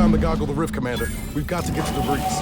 time to goggle the rift, Commander. We've got to get to the breeze.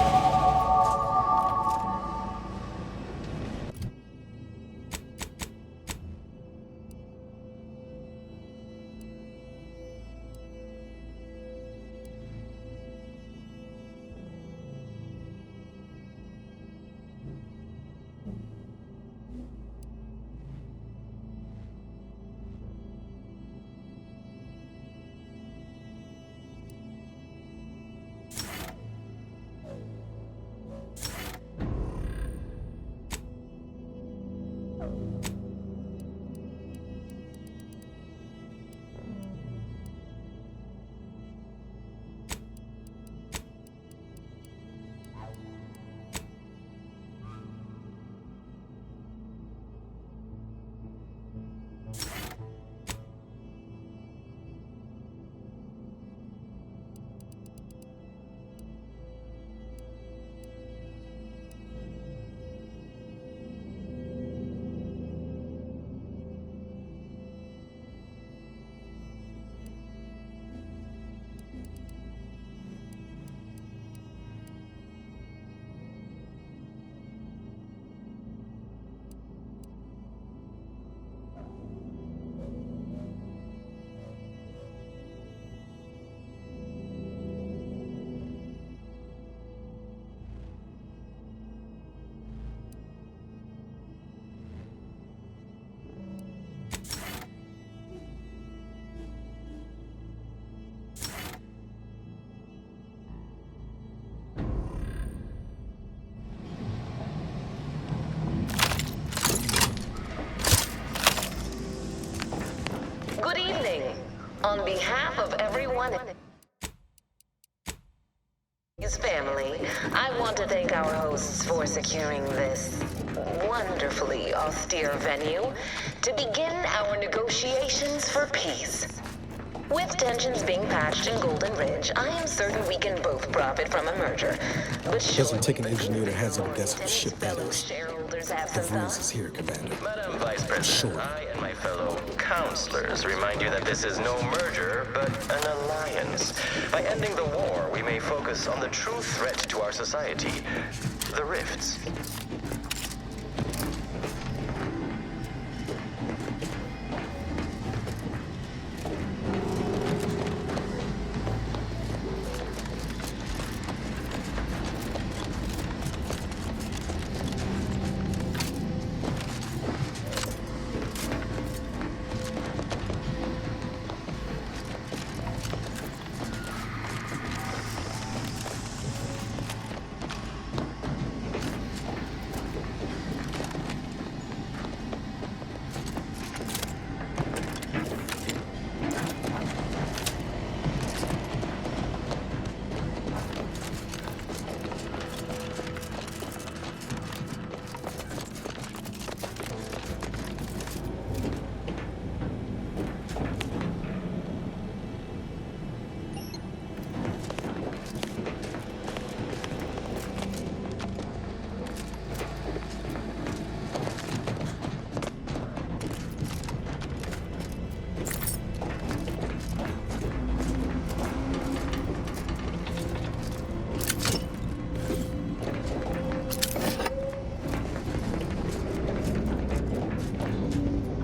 Good evening. On behalf of everyone in his family, I want to thank our hosts for securing this wonderfully austere venue to begin our negotiations for peace. With tensions being patched in Golden Ridge, I am certain we can both profit from a merger. But Doesn't take an engineer to heads up a guess whose ship that is. shareholders have The some breeze is here, Commander. Madam Vice President, I and my fellow counselors remind you that this is no merger, but an alliance. By ending the war, we may focus on the true threat to our society, the rifts.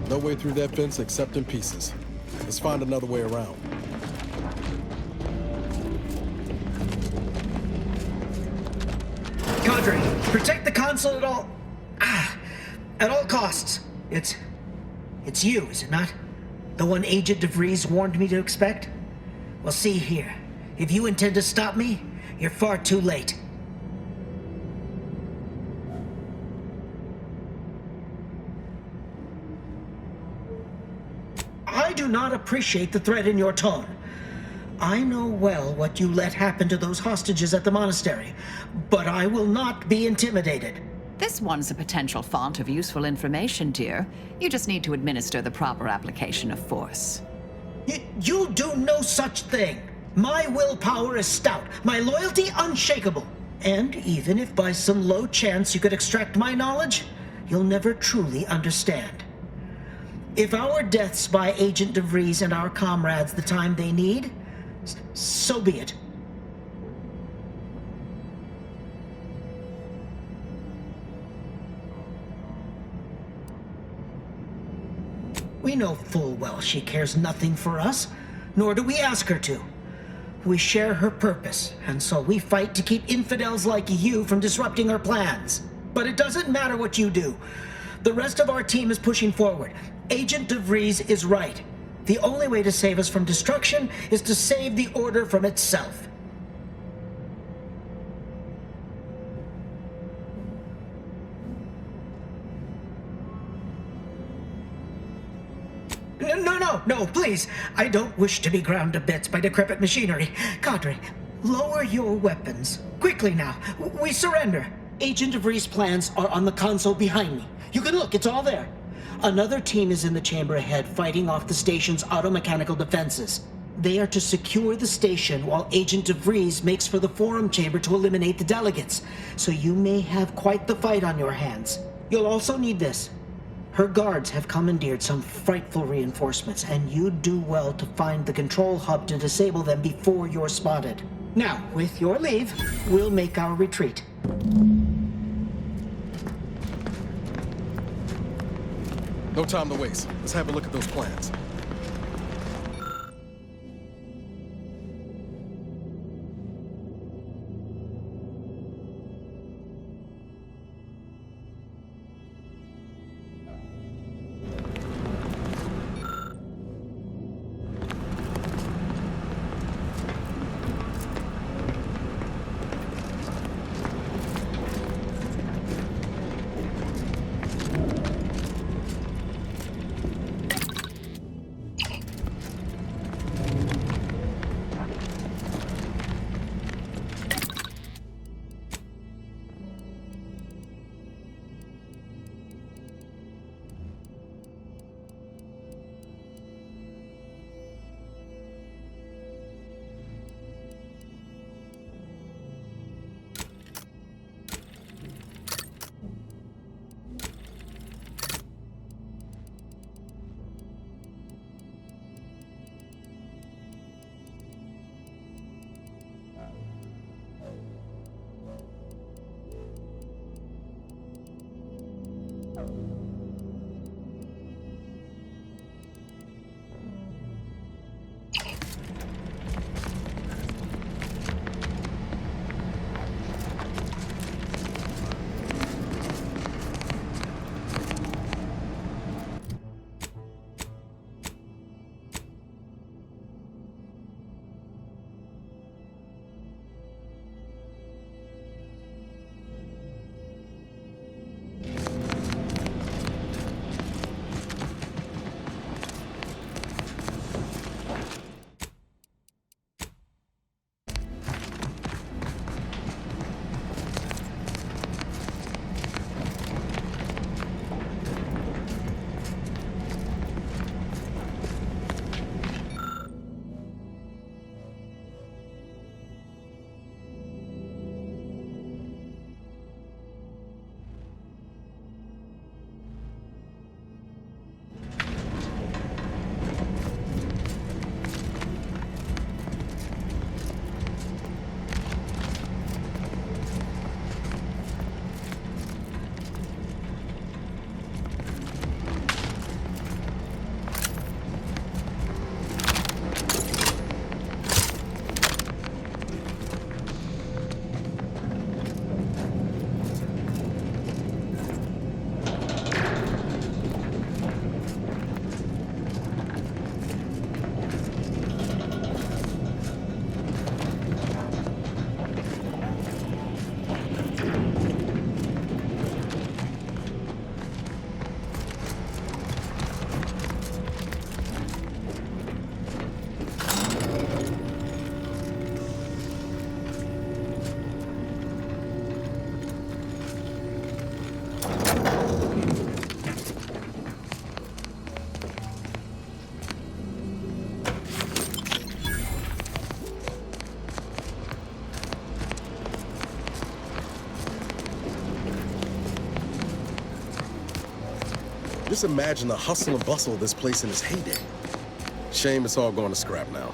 No way through that fence except in pieces. Let's find another way around. Cadre, protect the console at all costs. It's you, is it not? The one Agent DeVries warned me to expect? Well, see here. If you intend to stop me, you're far too late. I do not appreciate the threat in your tone. I know well what you let happen to those hostages at the monastery, but I will not be intimidated. This one's a potential font of useful information, dear. You just need to administer the proper application of force. You do no such thing. My willpower is stout, my loyalty unshakable. And even if by some low chance you could extract my knowledge, you'll never truly understand. If our deaths buy Agent DeVries and our comrades the time they need, so be it. We know full well she cares nothing for us, nor do we ask her to. We share her purpose, and so we fight to keep infidels like you from disrupting her plans. But it doesn't matter what you do. The rest of our team is pushing forward. Agent DeVries is right. The only way to save us from destruction is to save the Order from itself. No, please. I don't wish to be ground to bits by decrepit machinery. Cadre, lower your weapons. Quickly now. We surrender. Agent DeVries' plans are on the console behind me. You can look, it's all there. Another team is in the chamber ahead, fighting off the station's automechanical defenses. They are to secure the station while Agent DeVries makes for the forum chamber to eliminate the delegates. So you may have quite the fight on your hands. You'll also need this. Her guards have commandeered some frightful reinforcements, and you'd do well to find the control hub to disable them before you're spotted. Now, with your leave, we'll make our retreat. No time to waste. Let's have a look at those plans. Just imagine the hustle and bustle of this place in its heyday. Shame it's all going to scrap now.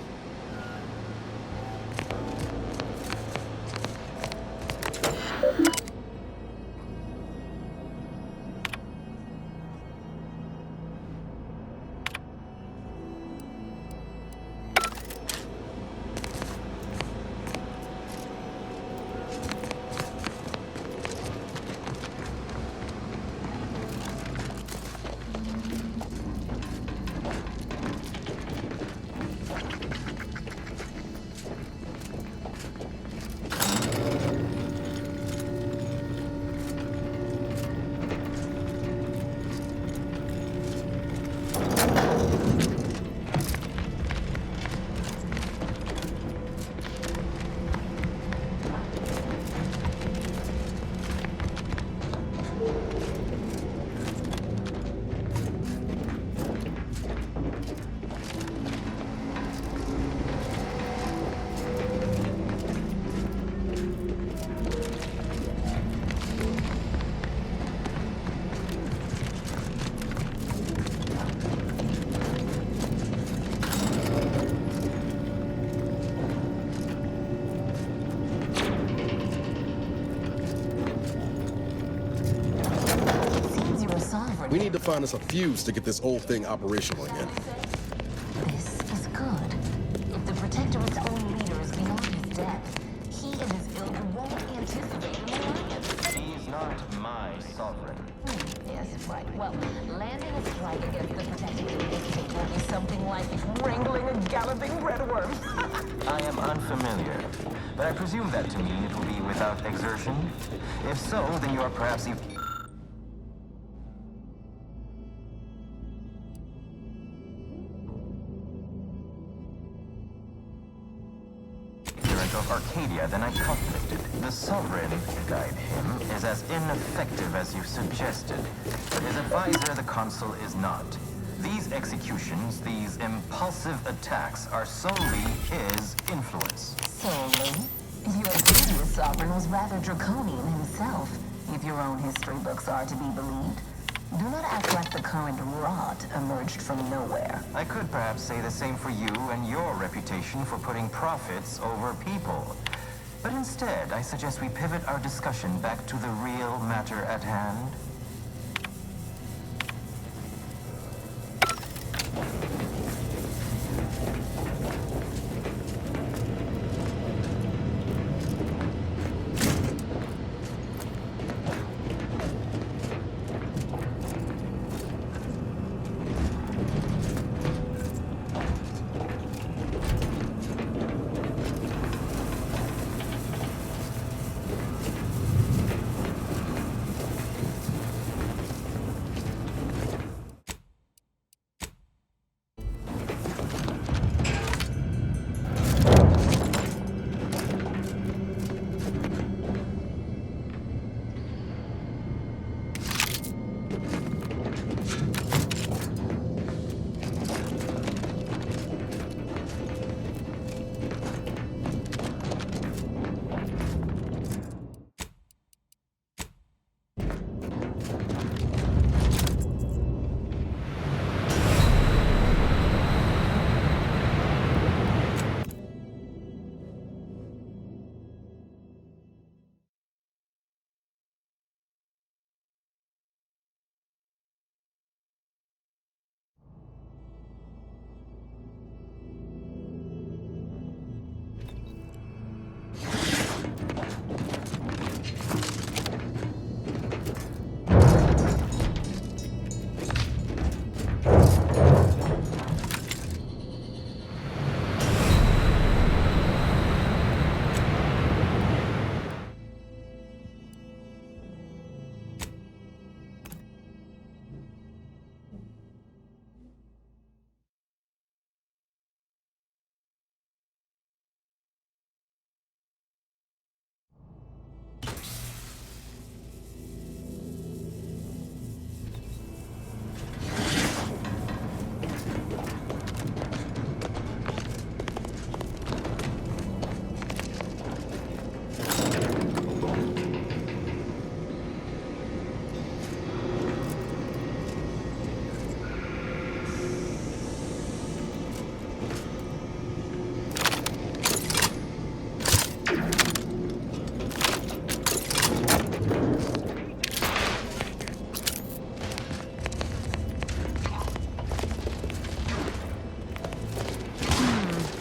need to find us a fuse to get this old thing operational again. This is good. If the Protectorate's own leader is beyond his death, he and his ilk won't anticipate an alliance. He is not my sovereign. Yes, right. Well, landing a strike against the Protectorate in this case will be something like wrangling a galloping breadworm. I am unfamiliar, but I presume that to mean it will be without exertion. If so, then you are perhaps even... of Arcadia than I calculated. The Sovereign, guide him, is as ineffective as you suggested. But his advisor, the Consul, is not. These executions, these impulsive attacks, are solely his influence. Solely? Your previous sovereign was rather draconian himself, if your own history books are to be believed. Do not act like the current rot emerged from nowhere. I could perhaps say the same for you and your reputation for putting profits over people. But instead, I suggest we pivot our discussion back to the real matter at hand.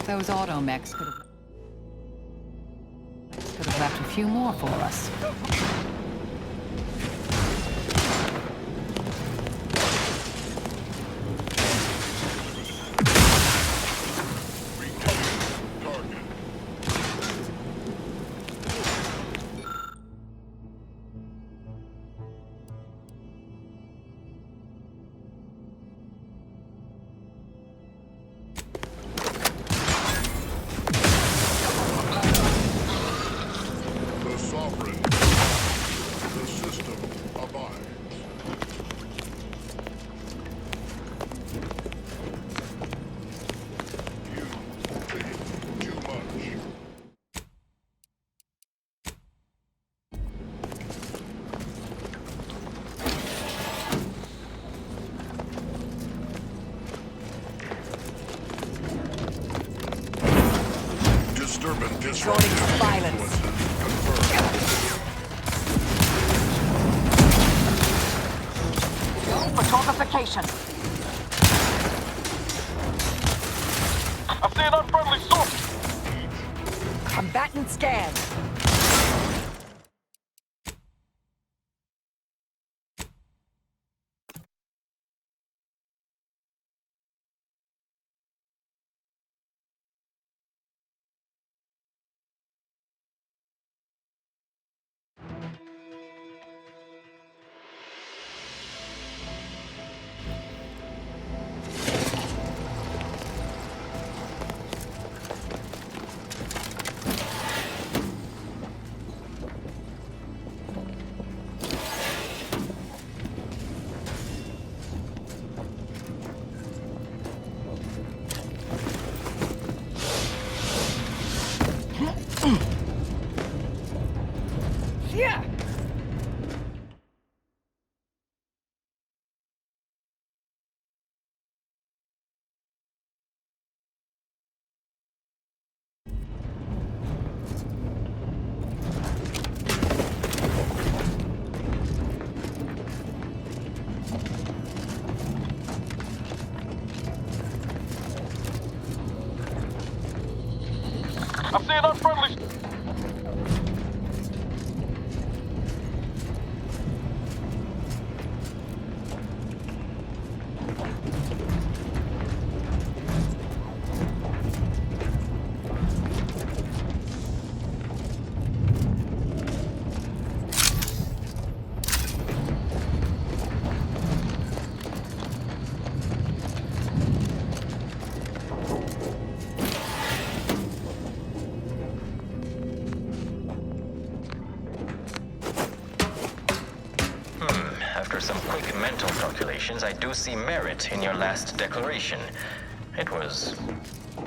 Those automechs could have left a few more for us. Joining violence. Don't photographication. I see an unfriendly source. Combatant scanned. Yeah. I see an unfriendly. After some quick mental calculations, I do see merit in your last declaration. It was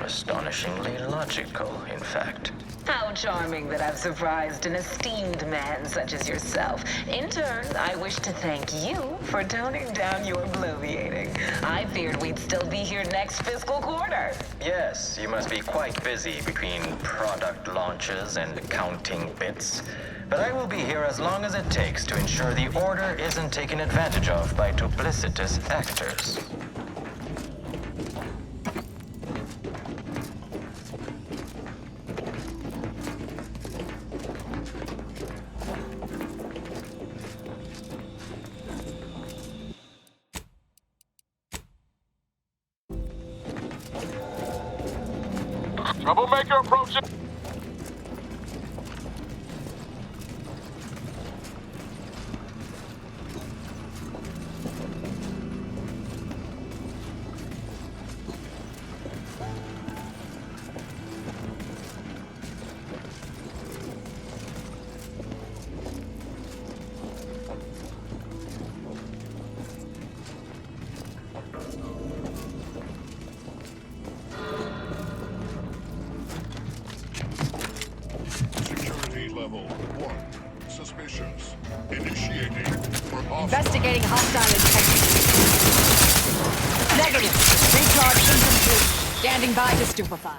astonishingly logical, in fact. How charming that I've surprised an esteemed man such as yourself. In turn, I wish to thank you for toning down your bloviating. I feared we'd still be here next fiscal quarter. Yes, you must be quite busy between product launches and counting bits. But I will be here as long as it takes to ensure the order isn't taken advantage of by duplicitous actors. Troublemaker approaching. Security level 1. Suspicious. Initiating precaution. Investigating hostile intent. Negative. Recharge incomplete. Standing by to stupefy.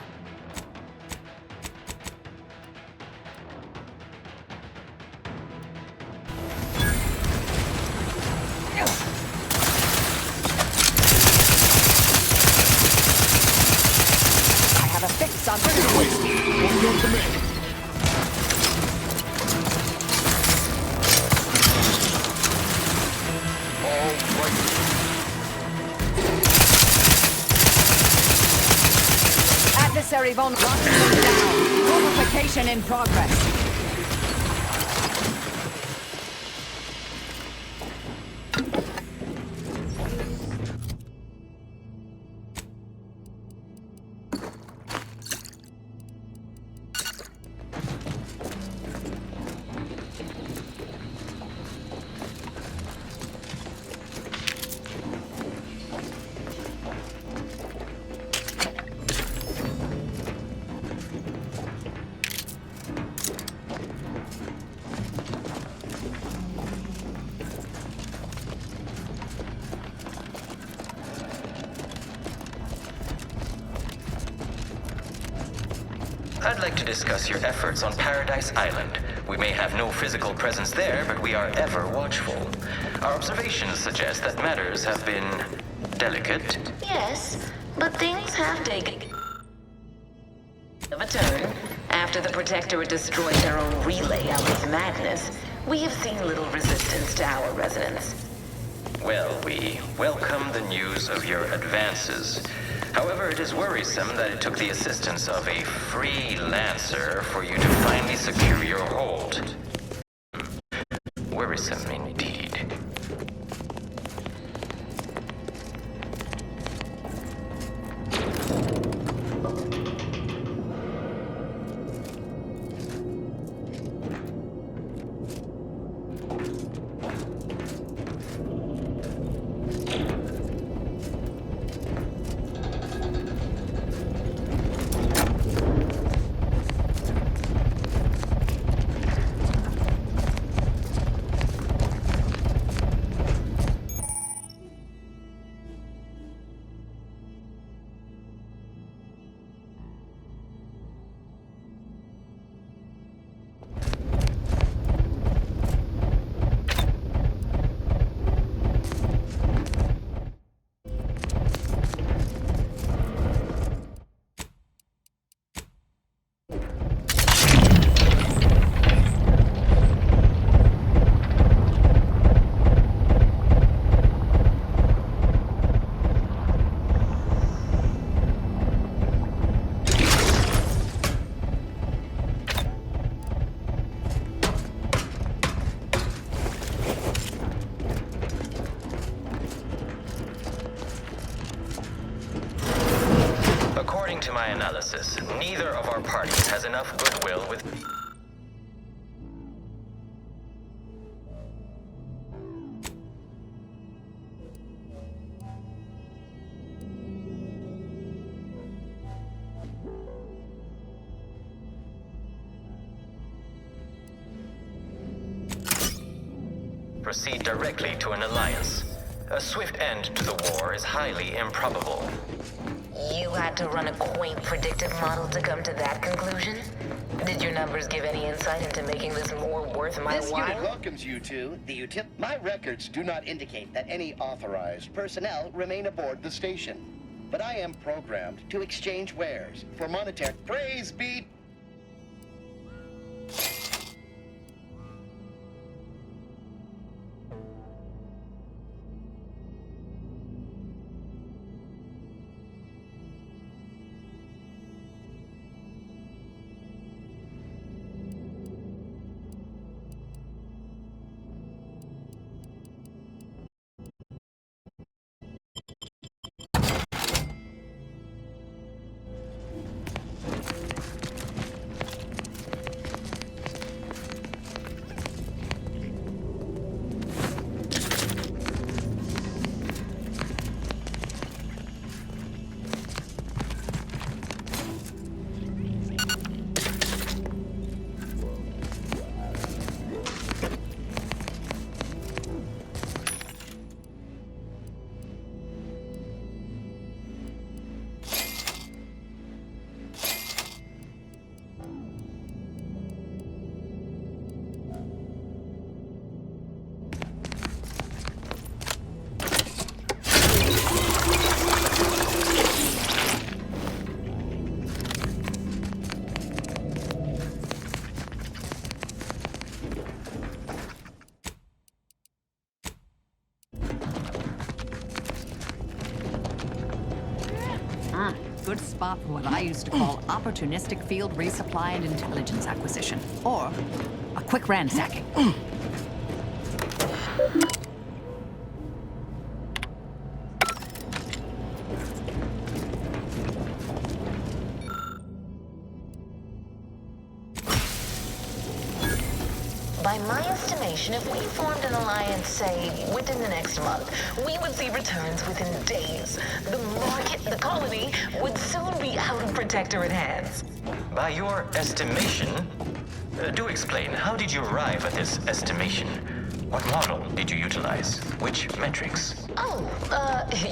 I have a fix on On your command. All right. adversary vulnerable. Down. Fortification in progress. I'd like to discuss your efforts on Paradise Island. We may have no physical presence there, but we are ever watchful. Our observations suggest that matters have been delicate. Yes, but things have taken of a turn. After the Protectorate destroyed their own relay out of madness, we have seen little resistance to our residents. Well, we welcome the news of your advances. However, it is worrisome that it took the assistance of a freelancer for you to finally secure your hold. Worrisome indeed. According to my analysis, neither of our parties has enough goodwill with... proceed directly to an alliance. A swift end to the war is highly improbable. You had to run a quaint predictive model to come to that conclusion? Did your numbers give any insight into making this more worth my This while? unit welcomes you to the My records do not indicate that any authorized personnel remain aboard the station. But I am programmed to exchange wares for monetary... Praise be... Good spot for what I used to call opportunistic field resupply and intelligence acquisition. Or a quick ransacking. By my estimation, if we formed an alliance, say, within the next month, we would see returns within days. The market, the colony, would soon be out of Protectorate hands. By your estimation? Do explain, how did you arrive at this estimation? What model did you utilize? Which metrics? Oh,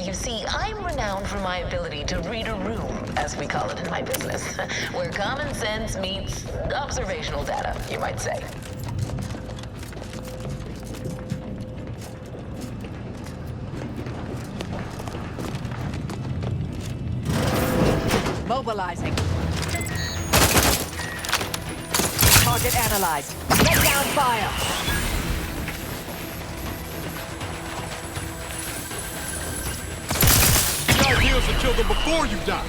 you see, I'm renowned for my ability to read a room, as we call it in my business, where common sense meets observational data, you might say. Mobilizing. Target analyzed. Let down fire. The idea is to kill them before you die.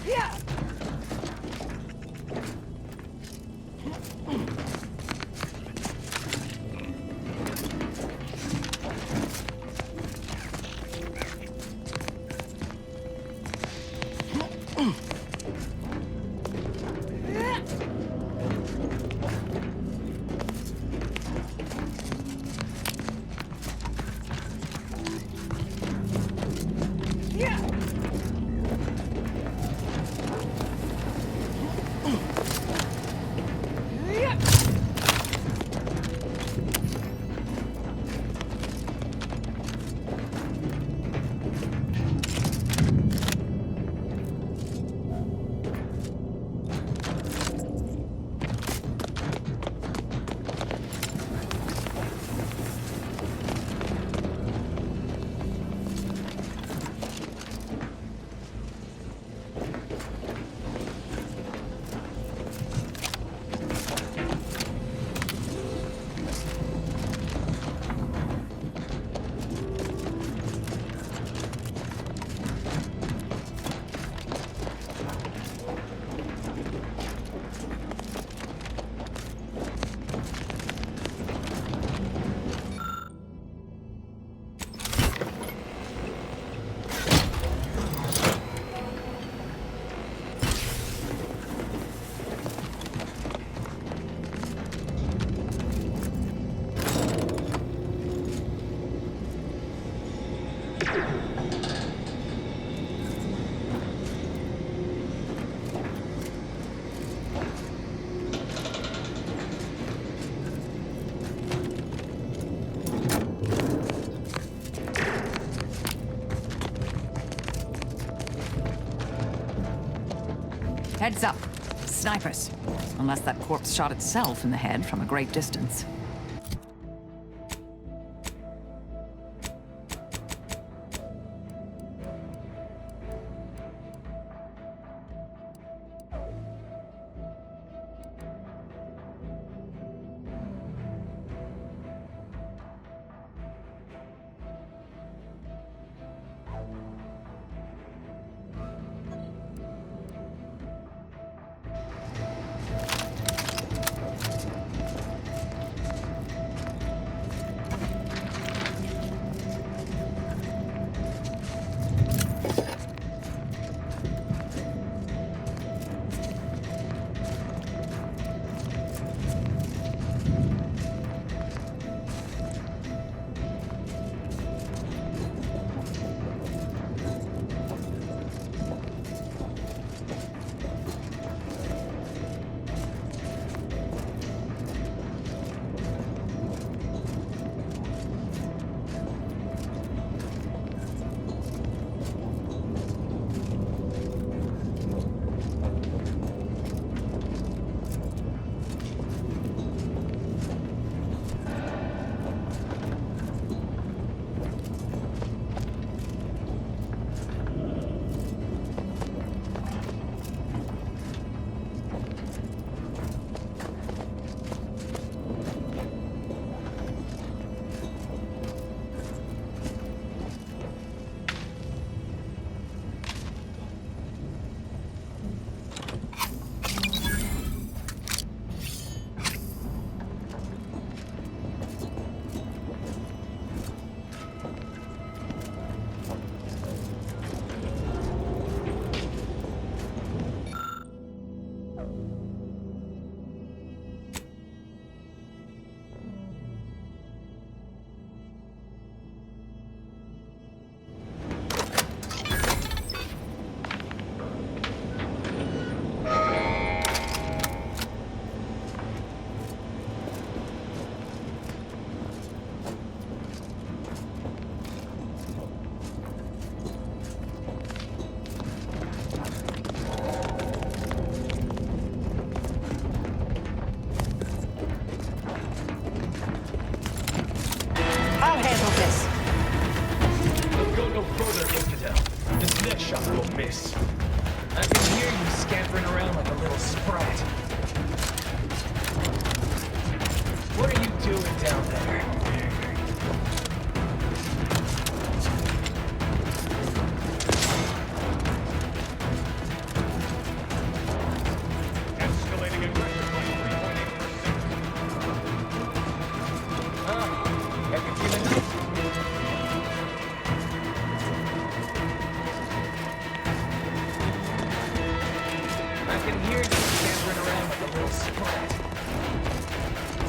Yeah. Heads up. Snipers. Unless that corpse shot itself in the head from a great distance.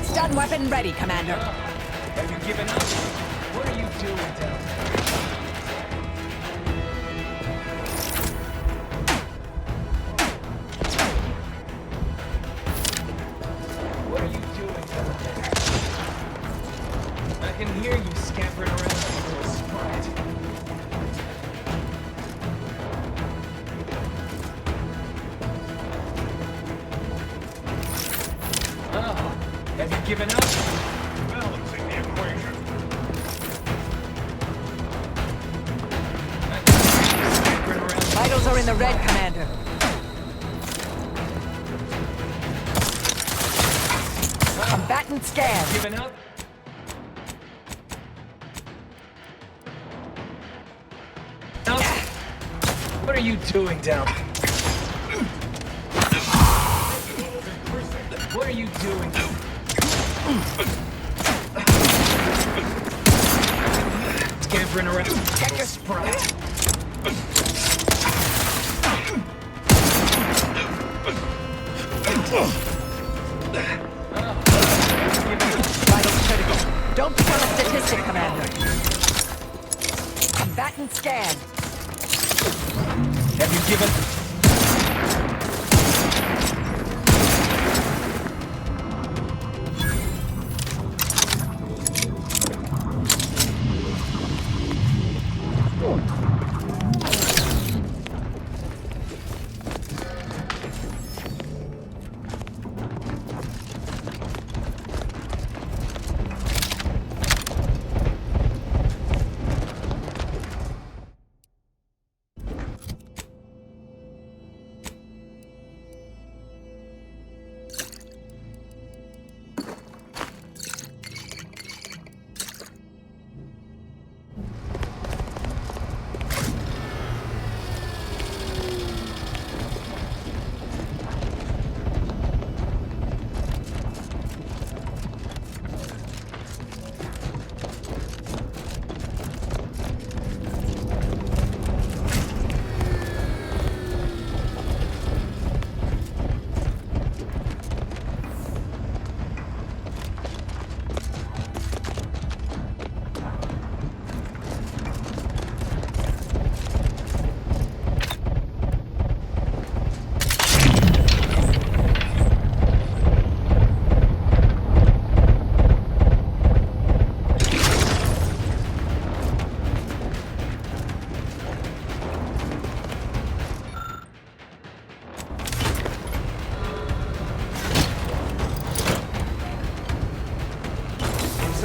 Stun weapon ready, Commander. Have you given up? What are you doing down there? What are you doing down there? I can hear you scampering around like a little sprite. Oh, have you given up? Balancing the equation. Vitals are in the red, Commander. Combatant scan. Given up? What are you doing down there? What are you doing? Scampering around. Check your sprite. Vitals critical. Don't become a statistic, Commander. Combatant scan. Have you given?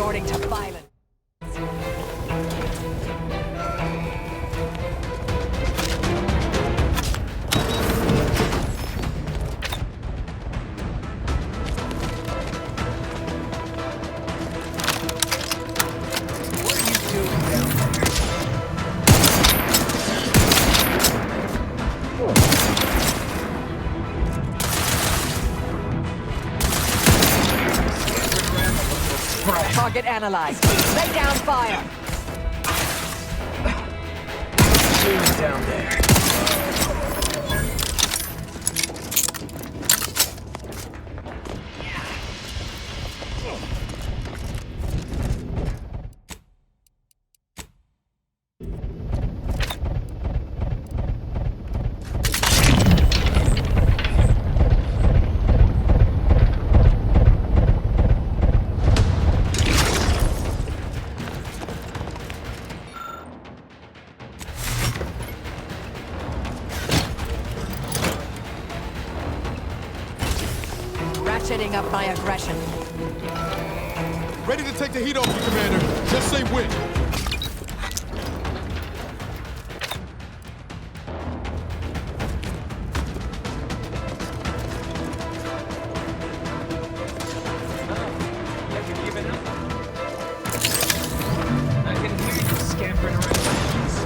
resorting to violence. Target analyzed. Lay down fire. Who's down there? Ratcheting up my aggression. Ready to take the heat off you, Commander. Just say when. Have you given up? I can hear you scampering around like geese.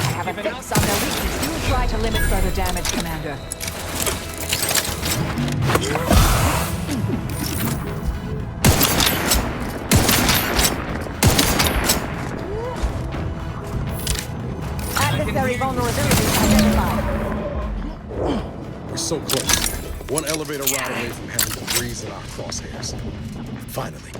I have a fix on their weakness. You try to limit further damage, Commander. Adversary vulnerability identified. We're so close. One elevator ride away from having the breeze in our crosshairs. Finally.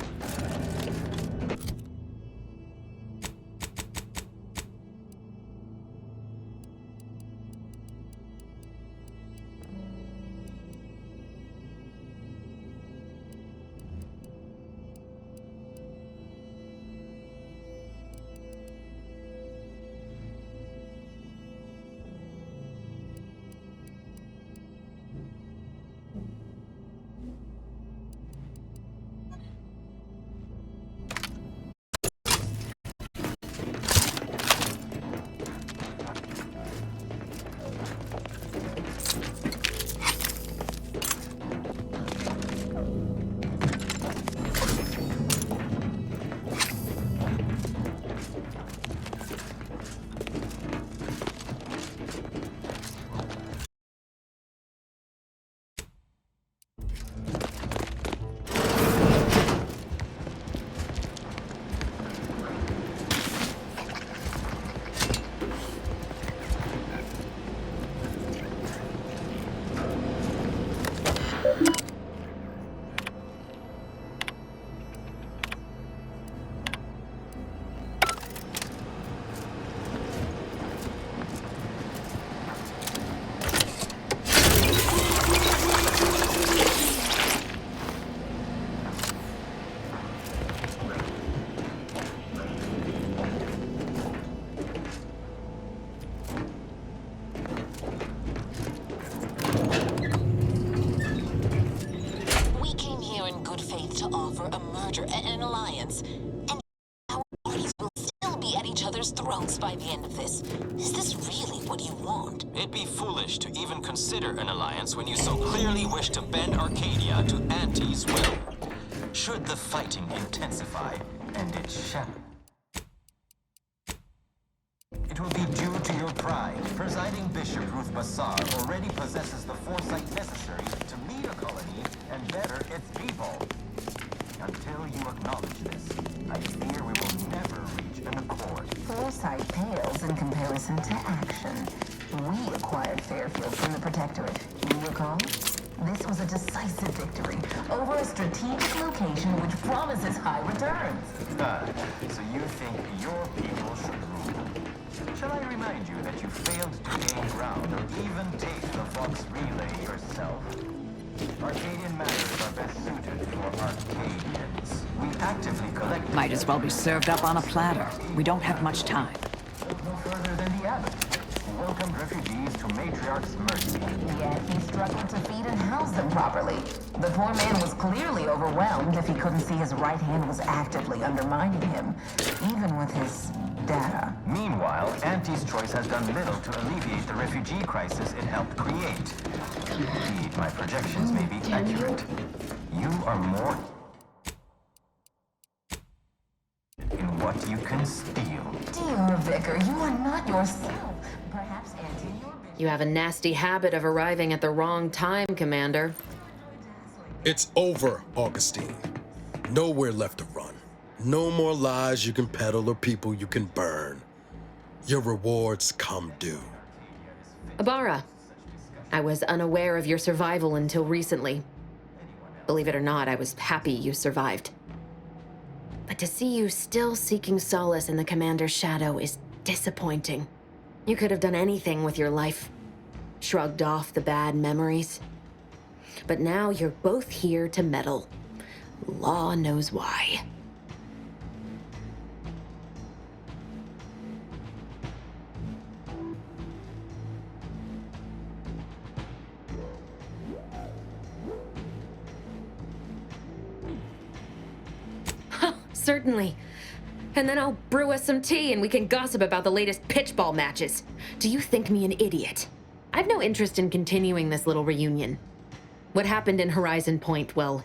Throats by the end of this. Is this really what you want? It'd be foolish to even consider an alliance when you so clearly wish to bend Arcadia to Auntie's will. Should the fighting intensify, and it shall, it will be due to your pride. Presiding Bishop Ruth Bassar already possesses the foresight necessary to lead a colony and better its people. Until you acknowledge this, I fear we will never reach an accord. Foresight pales in comparison to action. We acquired Fairfield from the Protectorate. You recall? This was a decisive victory over a strategic location which promises high returns. So you think your people should rule? Shall I remind you that you failed to gain ground or even take the Vox Relay yourself? Arcadian matters are best suited for Arcadians. We actively collect... Might as well be served up on a platter. We don't have much time. No further than the Abbot. welcomed refugees to Matriarch's mercy. Yet he struggled to feed and house them properly. The poor man was clearly overwhelmed if he couldn't see his right hand was actively undermining him, even with his data. Meanwhile, Auntie's Choice has done little to alleviate the refugee crisis it helped create. Indeed, my projections may be accurate. You are more in what you can steal. Dear Vicar, you are not yourself. Perhaps Auntie, You have a nasty habit of arriving at the wrong time, Commander. It's over, Augustine. Nowhere left to run. No more lies you can peddle or people you can burn. Your rewards come due. Ibarra, I was unaware of your survival until recently. Believe it or not, I was happy you survived. But to see you still seeking solace in the Commander's shadow is disappointing. You could have done anything with your life. Shrugged off the bad memories. But now you're both here to meddle. Law knows why. Certainly. And then I'll brew us some tea and we can gossip about the latest pitchball matches. Do you think me an idiot? I've no interest in continuing this little reunion. What happened in Horizon Point, well,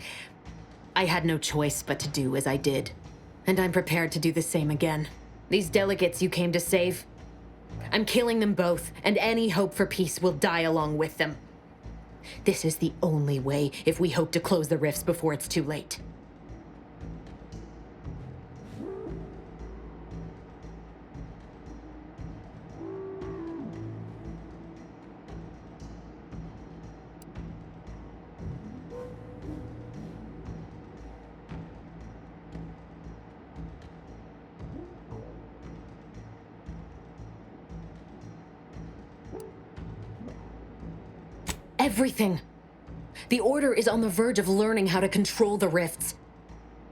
I had no choice but to do as I did. And I'm prepared to do the same again. These delegates you came to save, I'm killing them both, and any hope for peace will die along with them. This is the only way if we hope to close the rifts before it's too late. Everything. The Order is on the verge of learning how to control the rifts.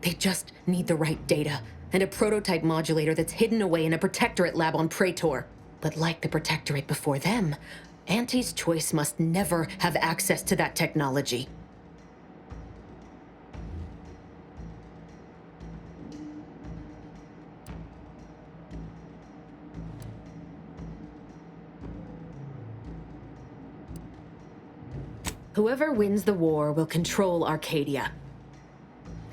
They just need the right data and a prototype modulator that's hidden away in a Protectorate lab on Praetor. But like the Protectorate before them, Auntie's Choice must never have access to that technology. Whoever wins the war will control Arcadia.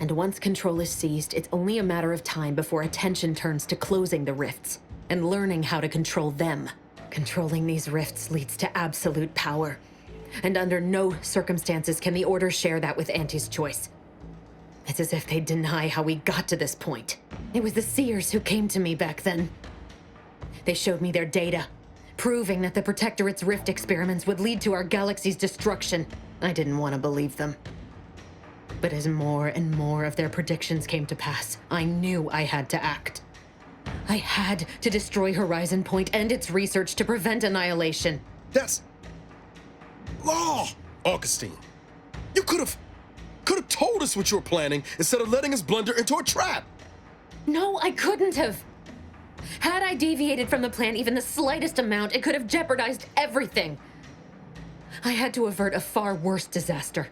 And once control is seized, it's only a matter of time before attention turns to closing the rifts and learning how to control them. Controlling these rifts leads to absolute power. And under no circumstances can the Order share that with Auntie's Choice. It's as if they'd deny how we got to this point. It was the Seers who came to me back then. They showed me their data, proving that the Protectorate's rift experiments would lead to our galaxy's destruction. I didn't want to believe them. But as more and more of their predictions came to pass, I knew I had to act. I had to destroy Horizon Point and its research to prevent annihilation. That's law, Augustine. You could have told us what you were planning instead of letting us blunder into a trap. No, I couldn't have. Had I deviated from the plan even the slightest amount, it could have jeopardized everything. I had to avert a far worse disaster.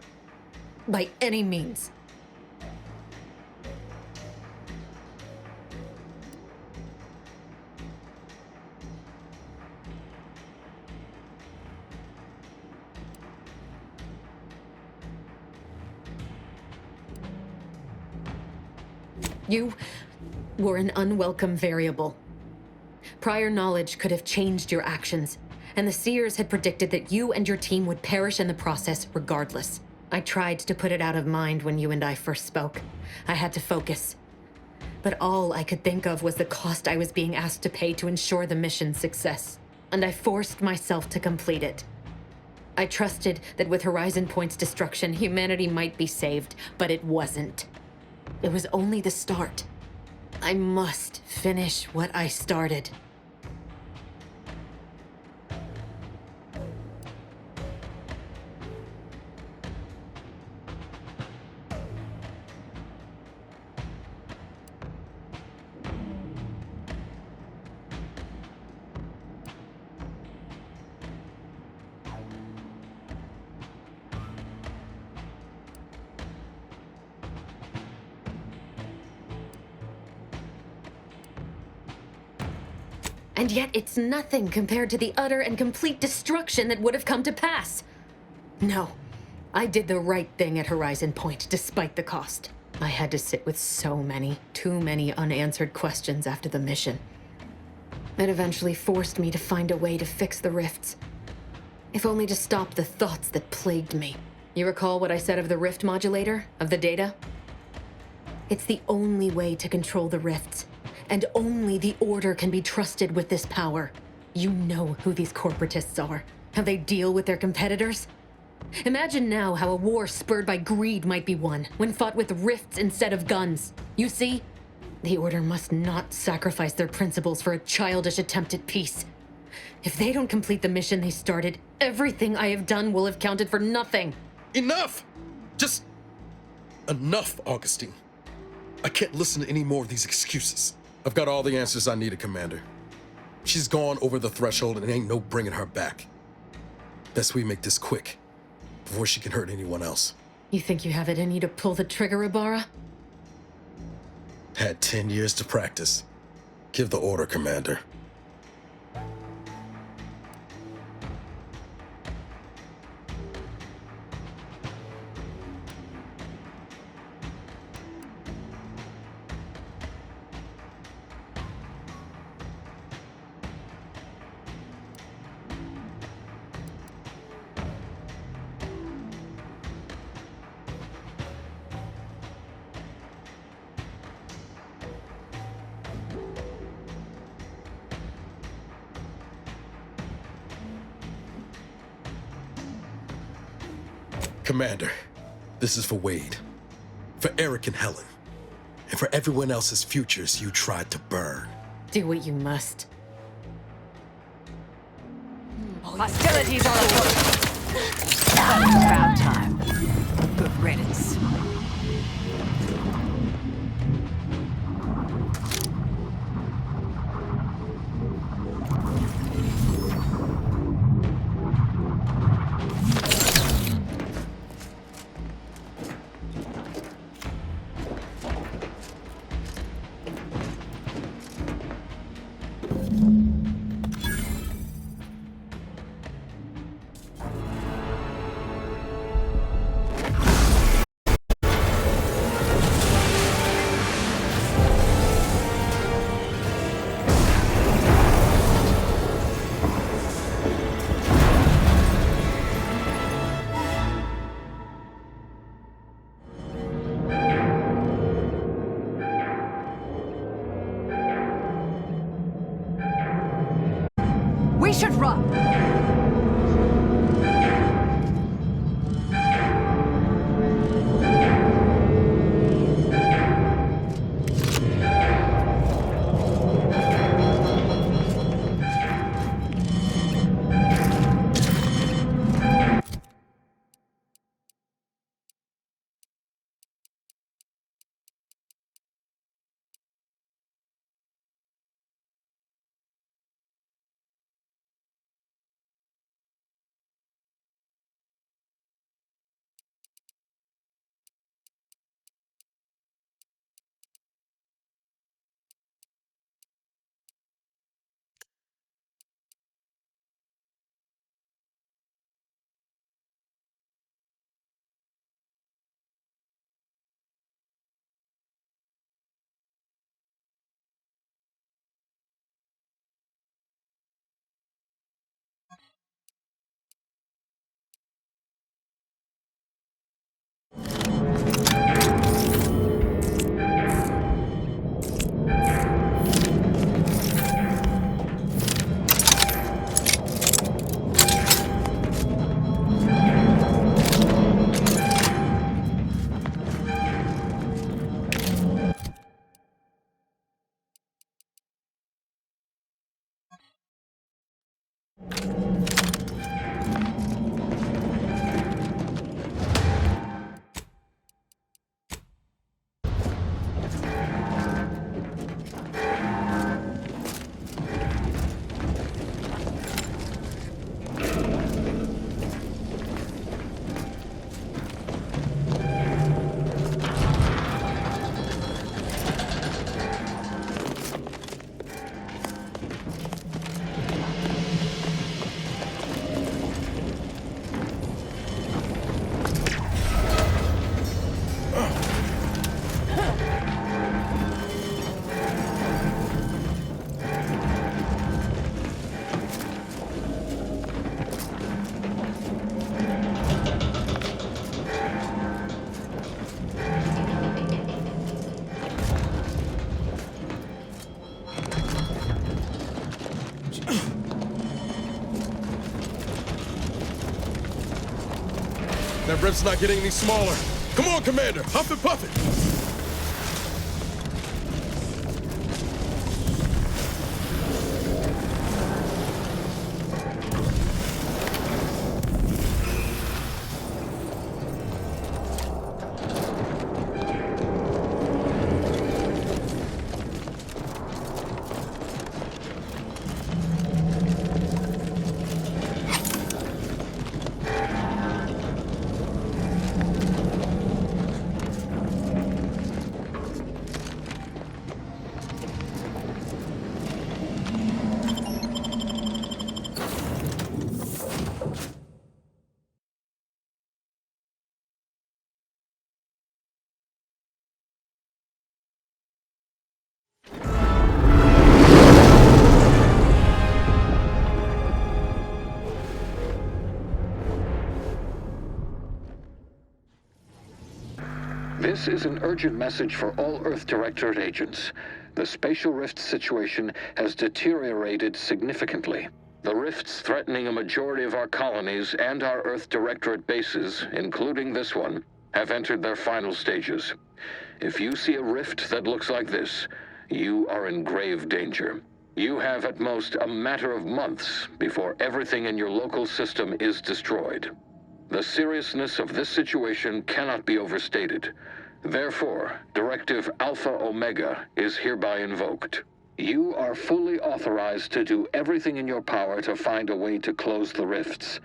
By any means. You were an unwelcome variable. Prior knowledge could have changed your actions, and the Seers had predicted that you and your team would perish in the process regardless. I tried to put it out of mind when you and I first spoke. I had to focus. But all I could think of was the cost I was being asked to pay to ensure the mission's success, and I forced myself to complete it. I trusted that with Horizon Point's destruction, humanity might be saved, but it wasn't. It was only the start. I must finish what I started. And yet it's nothing compared to the utter and complete destruction that would have come to pass. No, I did the right thing at Horizon Point, despite the cost. I had to sit with too many unanswered questions after the mission. It eventually forced me to find a way to fix the rifts. If only to stop the thoughts that plagued me. You recall what I said of the rift modulator, of the data? It's the only way to control the rifts, and only the Order can be trusted with this power. You know who these corporatists are, how they deal with their competitors. Imagine now how a war spurred by greed might be won when fought with rifts instead of guns. You see? The Order must not sacrifice their principles for a childish attempt at peace. If they don't complete the mission they started, everything I have done will have counted for nothing. Enough! Just enough, Augustine. I can't listen to any more of these excuses. I've got all the answers I needed, Commander. She's gone over the threshold and ain't no bringing her back. Best we make this quick, before she can hurt anyone else. You think you have it in you to pull the trigger, Ibarra? Had 10 years to practice. Give the order, Commander. Commander, this is for Wade, for Eric and Helen, and for everyone else's futures you tried to burn. Do what you must. Hostilities are afoot. About time. Good riddance. We should run! rift's not getting any smaller. Come on, Commander, huff and puff it. This is an urgent message for all Earth Directorate agents. The spatial rift situation has deteriorated significantly. The rifts threatening a majority of our colonies and our Earth Directorate bases, including this one, have entered their final stages. If you see a rift that looks like this, you are in grave danger. You have at most a matter of months before everything in your local system is destroyed. The seriousness of this situation cannot be overstated. Therefore, Directive Alpha Omega is hereby invoked. You are fully authorized to do everything in your power to find a way to close the rifts.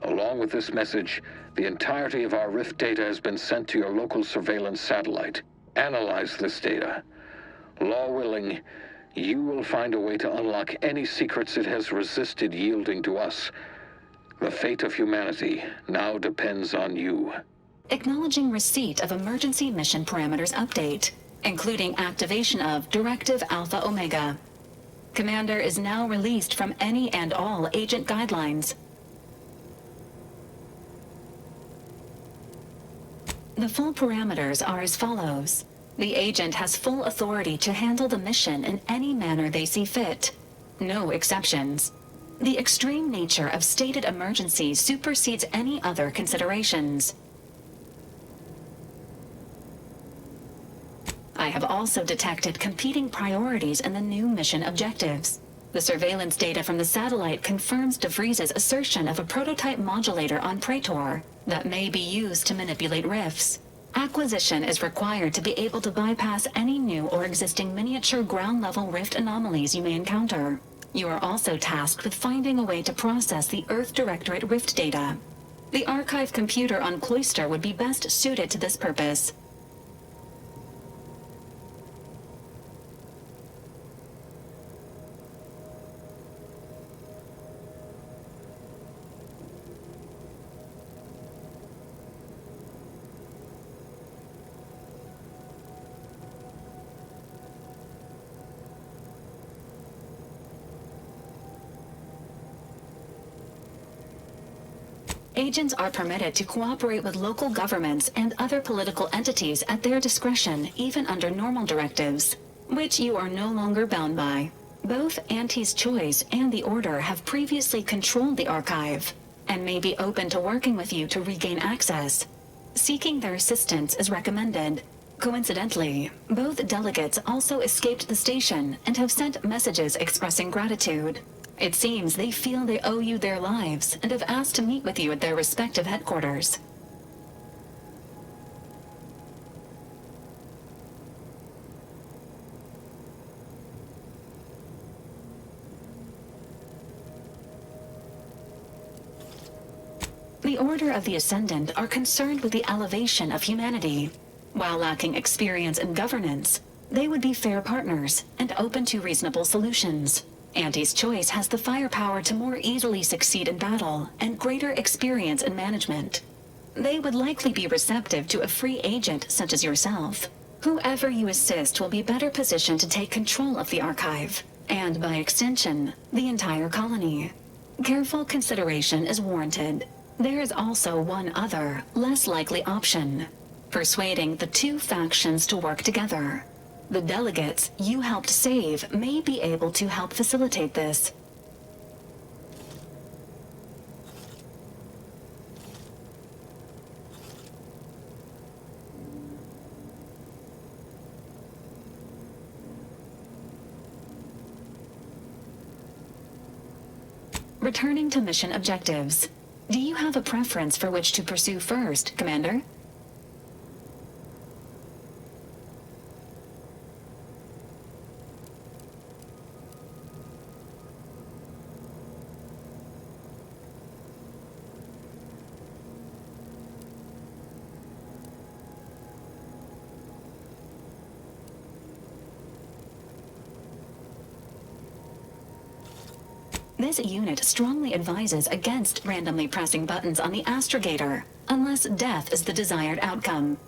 Along with this message, the entirety of our rift data has been sent to your local surveillance satellite. Analyze this data. Law willing, you will find a way to unlock any secrets it has resisted yielding to us. The fate of humanity now depends on you. Acknowledging receipt of emergency mission parameters update, including activation of Directive Alpha Omega. Commander is now released from any and all agent guidelines. The full parameters are as follows. The agent has full authority to handle the mission in any manner they see fit. No exceptions. The extreme nature of stated emergencies supersedes any other considerations. I have also detected competing priorities in the new mission objectives. The surveillance data from the satellite confirms DeVries's assertion of a prototype modulator on Praetor that may be used to manipulate rifts. Acquisition is required to be able to bypass any new or existing miniature ground-level rift anomalies you may encounter. You are also tasked with finding a way to process the Earth Directorate rift data. The archive computer on Cloister would be best suited to this purpose. Agents are permitted to cooperate with local governments and other political entities at their discretion, even under normal directives, which you are no longer bound by. Both Auntie's Choice and the Order have previously controlled the archive, and may be open to working with you to regain access. Seeking their assistance is recommended. Coincidentally, both delegates also escaped the station and have sent messages expressing gratitude. It seems they feel they owe you their lives and have asked to meet with you at their respective headquarters. The Order of the Ascendant are concerned with the elevation of humanity. While lacking experience in governance, they would be fair partners and open to reasonable solutions. Auntie's Choice has the firepower to more easily succeed in battle and greater experience in management. They would likely be receptive to a free agent such as yourself. Whoever you assist will be better positioned to take control of the archive, and by extension, the entire colony. Careful consideration is warranted. There is also one other, less likely option: persuading the two factions to work together. The delegates you helped save may be able to help facilitate this. returning to mission objectives. Do you have a preference for which to pursue first, Commander? This unit strongly advises against randomly pressing buttons on the astrogator, unless death is the desired outcome.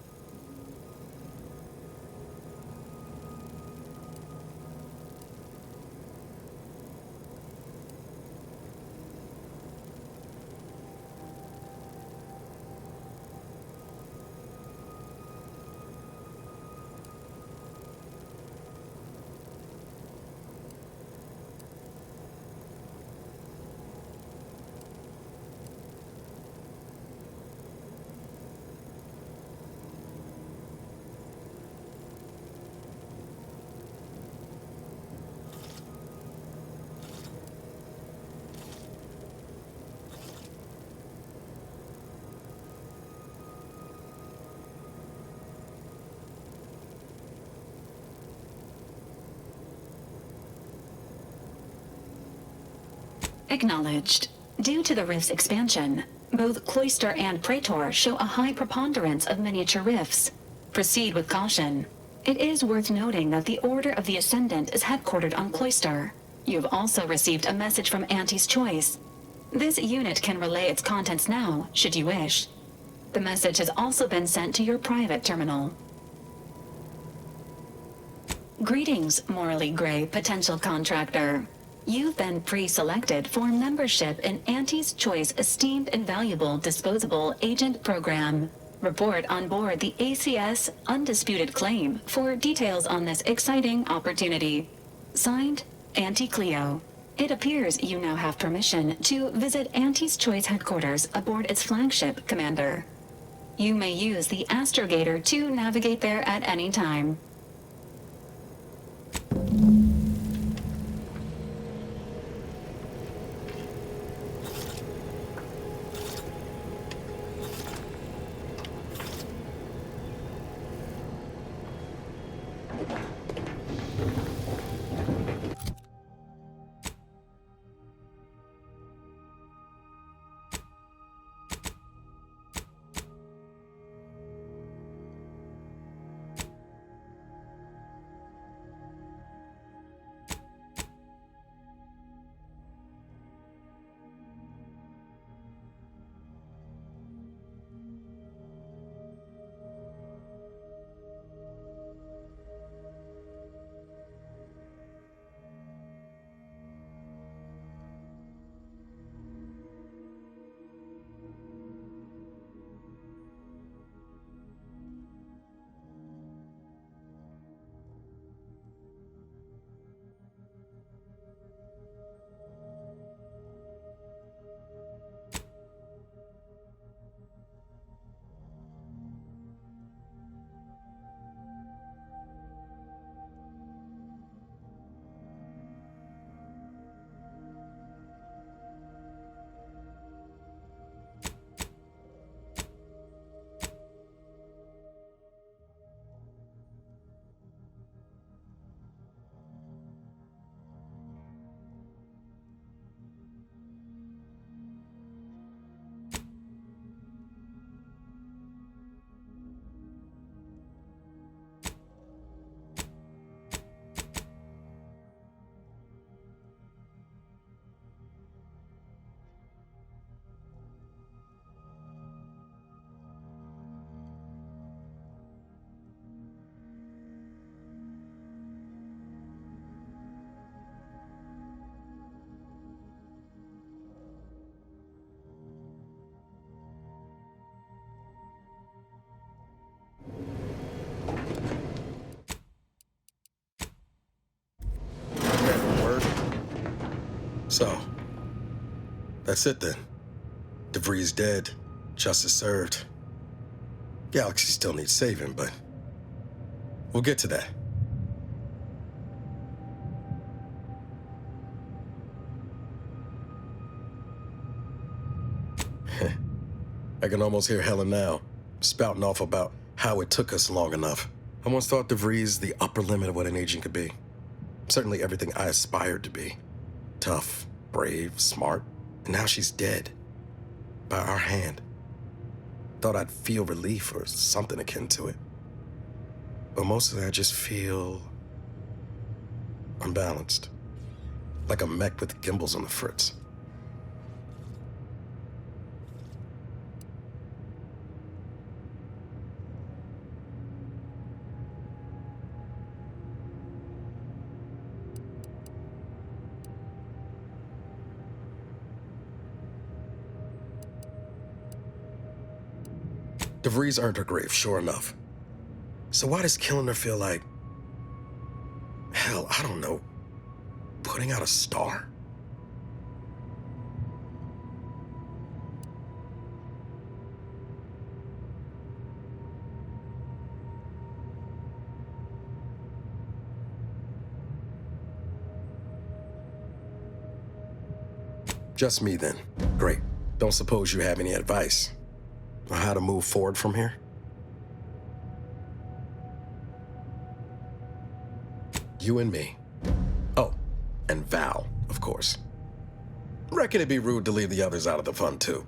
Acknowledged. Due to the rift's expansion, both Cloister and Praetor show a high preponderance of miniature rifts. Proceed with caution. It is worth noting that the Order of the Ascendant is headquartered on Cloister. You've also received a message from Auntie's Choice. This unit can relay its contents now, should you wish. The message has also been sent to your private terminal. Greetings, morally gray potential contractor. You've been pre-selected for membership in Auntie's Choice Esteemed and Valuable Disposable Agent Program. Report on board the ACS Undisputed Claim for details on this exciting opportunity. Signed, Auntie Cleo. It appears you now have permission to visit Auntie's Choice headquarters aboard its flagship, Commander. You may use the astrogator to navigate there at any time. So, that's it then. DeVries dead, justice served. Galaxy still needs saving, but we'll get to that. I can almost hear Helen now, spouting off about how it took us long enough. I once thought DeVries the upper limit of what an agent could be. Certainly everything I aspired to be. Tough, brave, smart. And now she's dead. By our hand. Thought I'd feel relief or something akin to it. But mostly I just feel unbalanced. Like a mech with gimbals on the fritz. DeVries earned her grave, sure enough. So why does killing her feel like... hell, I don't know. Putting out a star? Just me then. Great. Don't suppose you have any advice on how to move forward from here? You and me. Oh, and Val, of course. Reckon it'd be rude to leave the others out of the fun, too.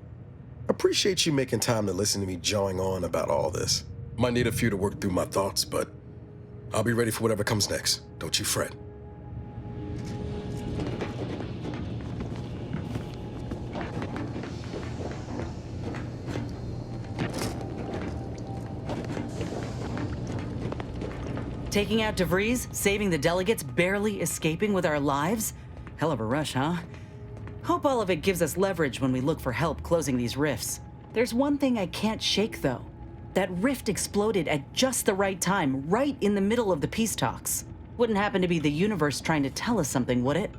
Appreciate you making time to listen to me jawing on about all this. Might need a few to work through my thoughts, but I'll be ready for whatever comes next. Don't you fret. Taking out DeVries, saving the delegates, barely escaping with our lives? Hell of a rush, huh? Hope all of it gives us leverage when we look for help closing these rifts. There's one thing I can't shake, though. That rift exploded at just the right time, right in the middle of the peace talks. Wouldn't happen to be the universe trying to tell us something, would it?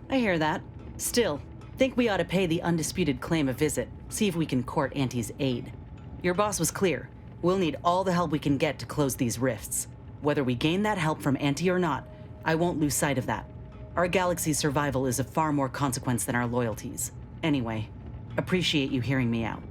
I hear that. Still, think we ought to pay the undisputed claim a visit, see if we can court Auntie's aid. Your boss was clear. We'll need all the help we can get to close these rifts. Whether we gain that help from Auntie or not, I won't lose sight of that. Our galaxy's survival is of far more consequence than our loyalties. Anyway, appreciate you hearing me out.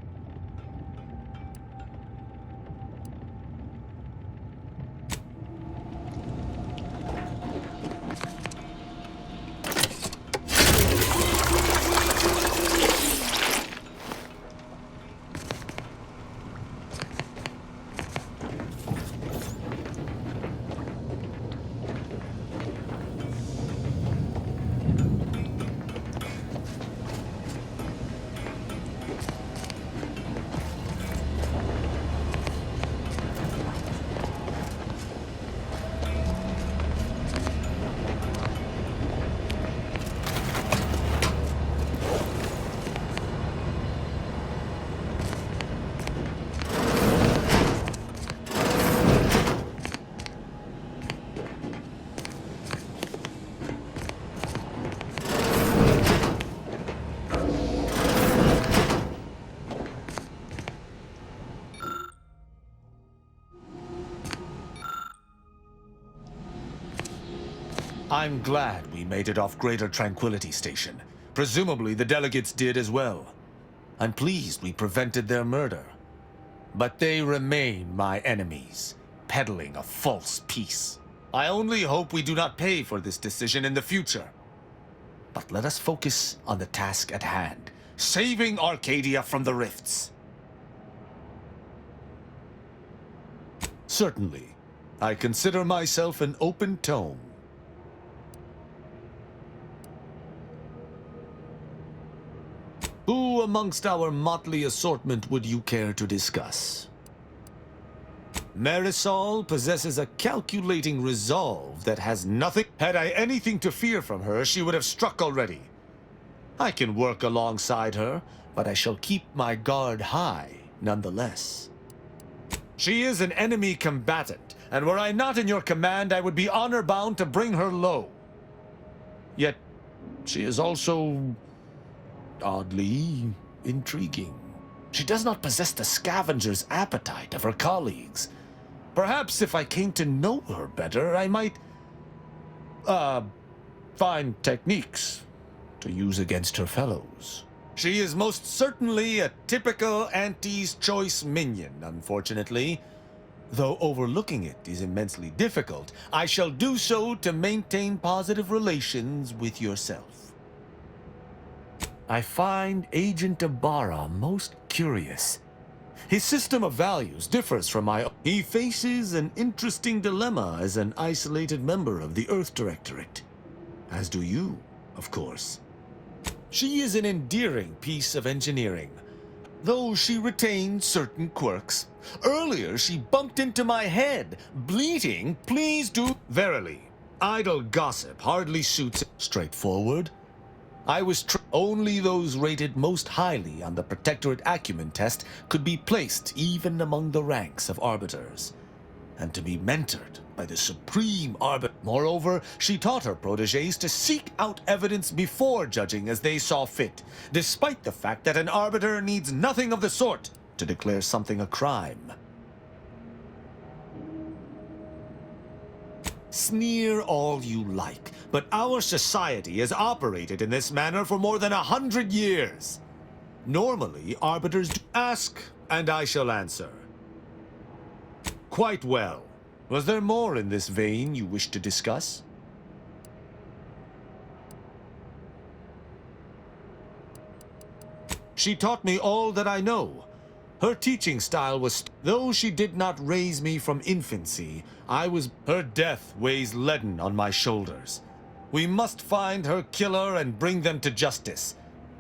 I'm glad we made it off Greater Tranquility Station. Presumably the delegates did as well. I'm pleased we prevented their murder. But they remain my enemies, peddling a false peace. I only hope we do not pay for this decision in the future. But let us focus on the task at hand, saving Arcadia from the rifts. Certainly, I consider myself an open tome. Who amongst our motley assortment would you care to discuss? Marisol possesses a calculating resolve that has nothing. Had I anything to fear from her, she would have struck already. I can work alongside her, but I shall keep my guard high nonetheless. She is an enemy combatant, and were I not in your command, I would be honor-bound to bring her low. Yet, she is also oddly intriguing. She does not possess the scavenger's appetite of her colleagues. Perhaps if I came to know her better, I might, find techniques to use against her fellows. She is most certainly a typical Auntie's Choice minion, unfortunately. Though overlooking it is immensely difficult, I shall do so to maintain positive relations with yourself. I find Agent Ibarra most curious. His system of values differs from my own. He faces an interesting dilemma as an isolated member of the Earth Directorate. As do you, of course. She is an endearing piece of engineering, though she retains certain quirks. Earlier, she bumped into my head, bleating, "Please do." Verily, idle gossip hardly suits it. Straightforward. I was only those rated most highly on the Protectorate Acumen test could be placed even among the ranks of arbiters, and to be mentored by the Supreme Arbiter. Moreover, she taught her protégés to seek out evidence before judging as they saw fit, despite the fact that an arbiter needs nothing of the sort to declare something a crime. Sneer all you like, but our society has operated in this manner for more than 100 years. Normally, arbiters ask, and I shall answer. Quite well. Was there more in this vein you wish to discuss? She taught me all that I know. Her teaching style was, though she did not raise me from infancy, her death weighs leaden on my shoulders. We must find her killer and bring them to justice.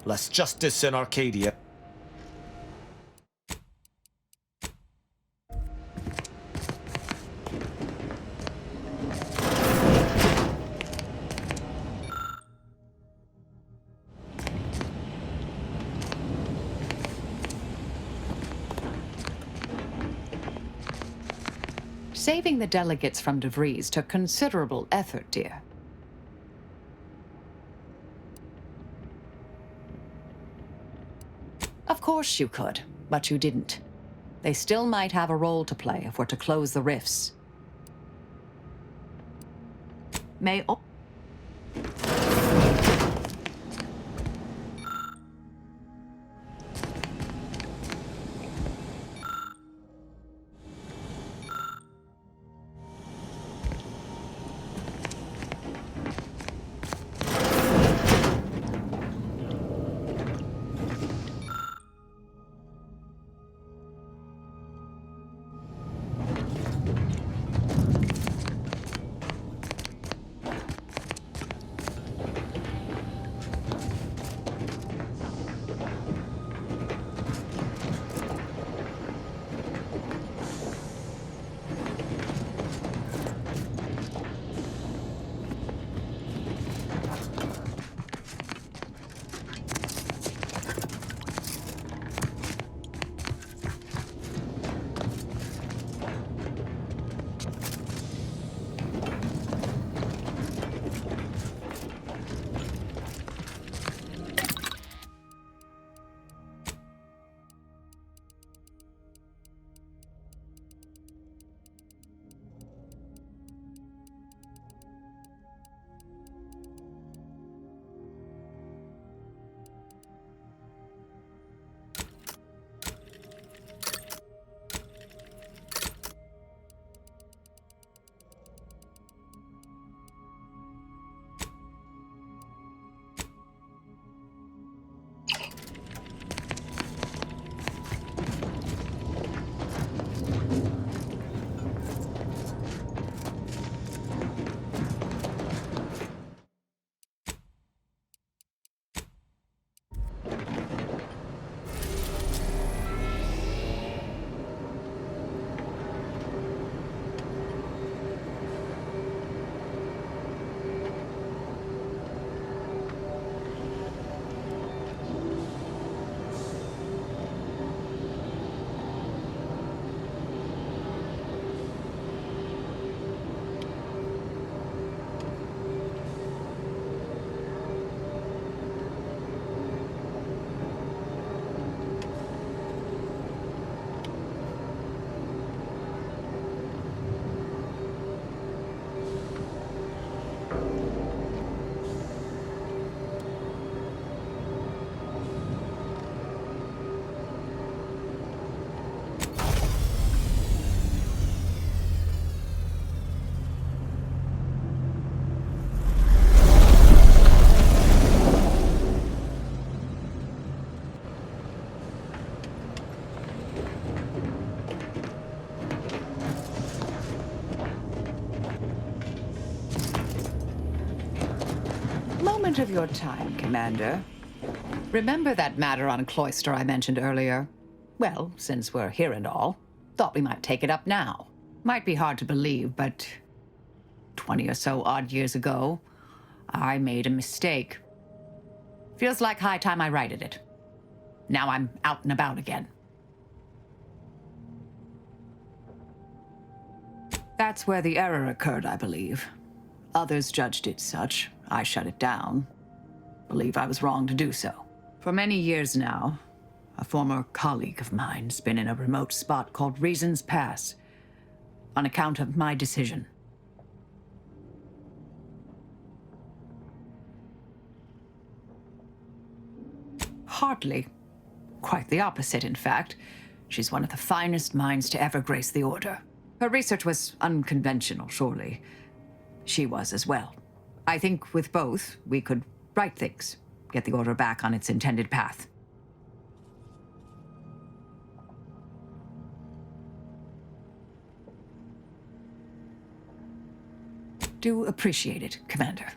Less justice in Arcadia. Saving the delegates from DeVries took considerable effort, dear. Of course you could, but you didn't. They still might have a role to play if we're to close the rifts. May... of your time, Commander. Remember that matter on Cloister I mentioned earlier? Well, since we're here and all, thought we might take it up now. Might be hard to believe, but 20 or so odd years ago, I made a mistake. Feels like high time I righted it. Now I'm out and about again. That's where the error occurred, I believe. Others judged it such. I shut it down. Believe I was wrong to do so. For many years now, a former colleague of mine's been in a remote spot called Reasons Pass, on account of my decision. Hardly. Quite the opposite, in fact. She's one of the finest minds to ever grace the Order. Her research was unconventional, surely. She was as well. I think with both, we could right things, get the Order back on its intended path. Do appreciate it, Commander.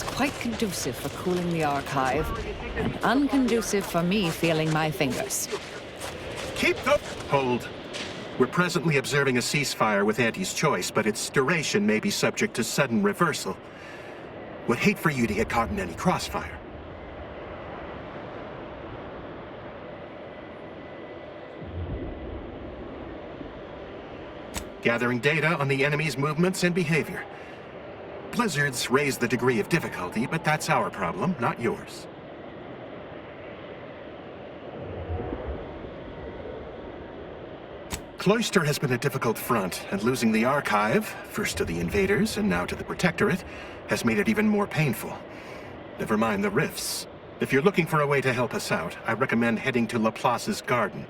is quite conducive for cooling the archive, and unconducive for me feeling my fingers. Keep the... Hold. We're presently observing a ceasefire with Auntie's choice, but its duration may be subject to sudden reversal. Would hate for you to get caught in any crossfire. Gathering data on the enemy's movements and behavior. Blizzards raise the degree of difficulty, but that's our problem, not yours. Cloister has been a difficult front, and losing the Archive, first to the invaders and now to the Protectorate, has made it even more painful. Never mind the rifts. If you're looking for a way to help us out, I recommend heading to Laplace's garden.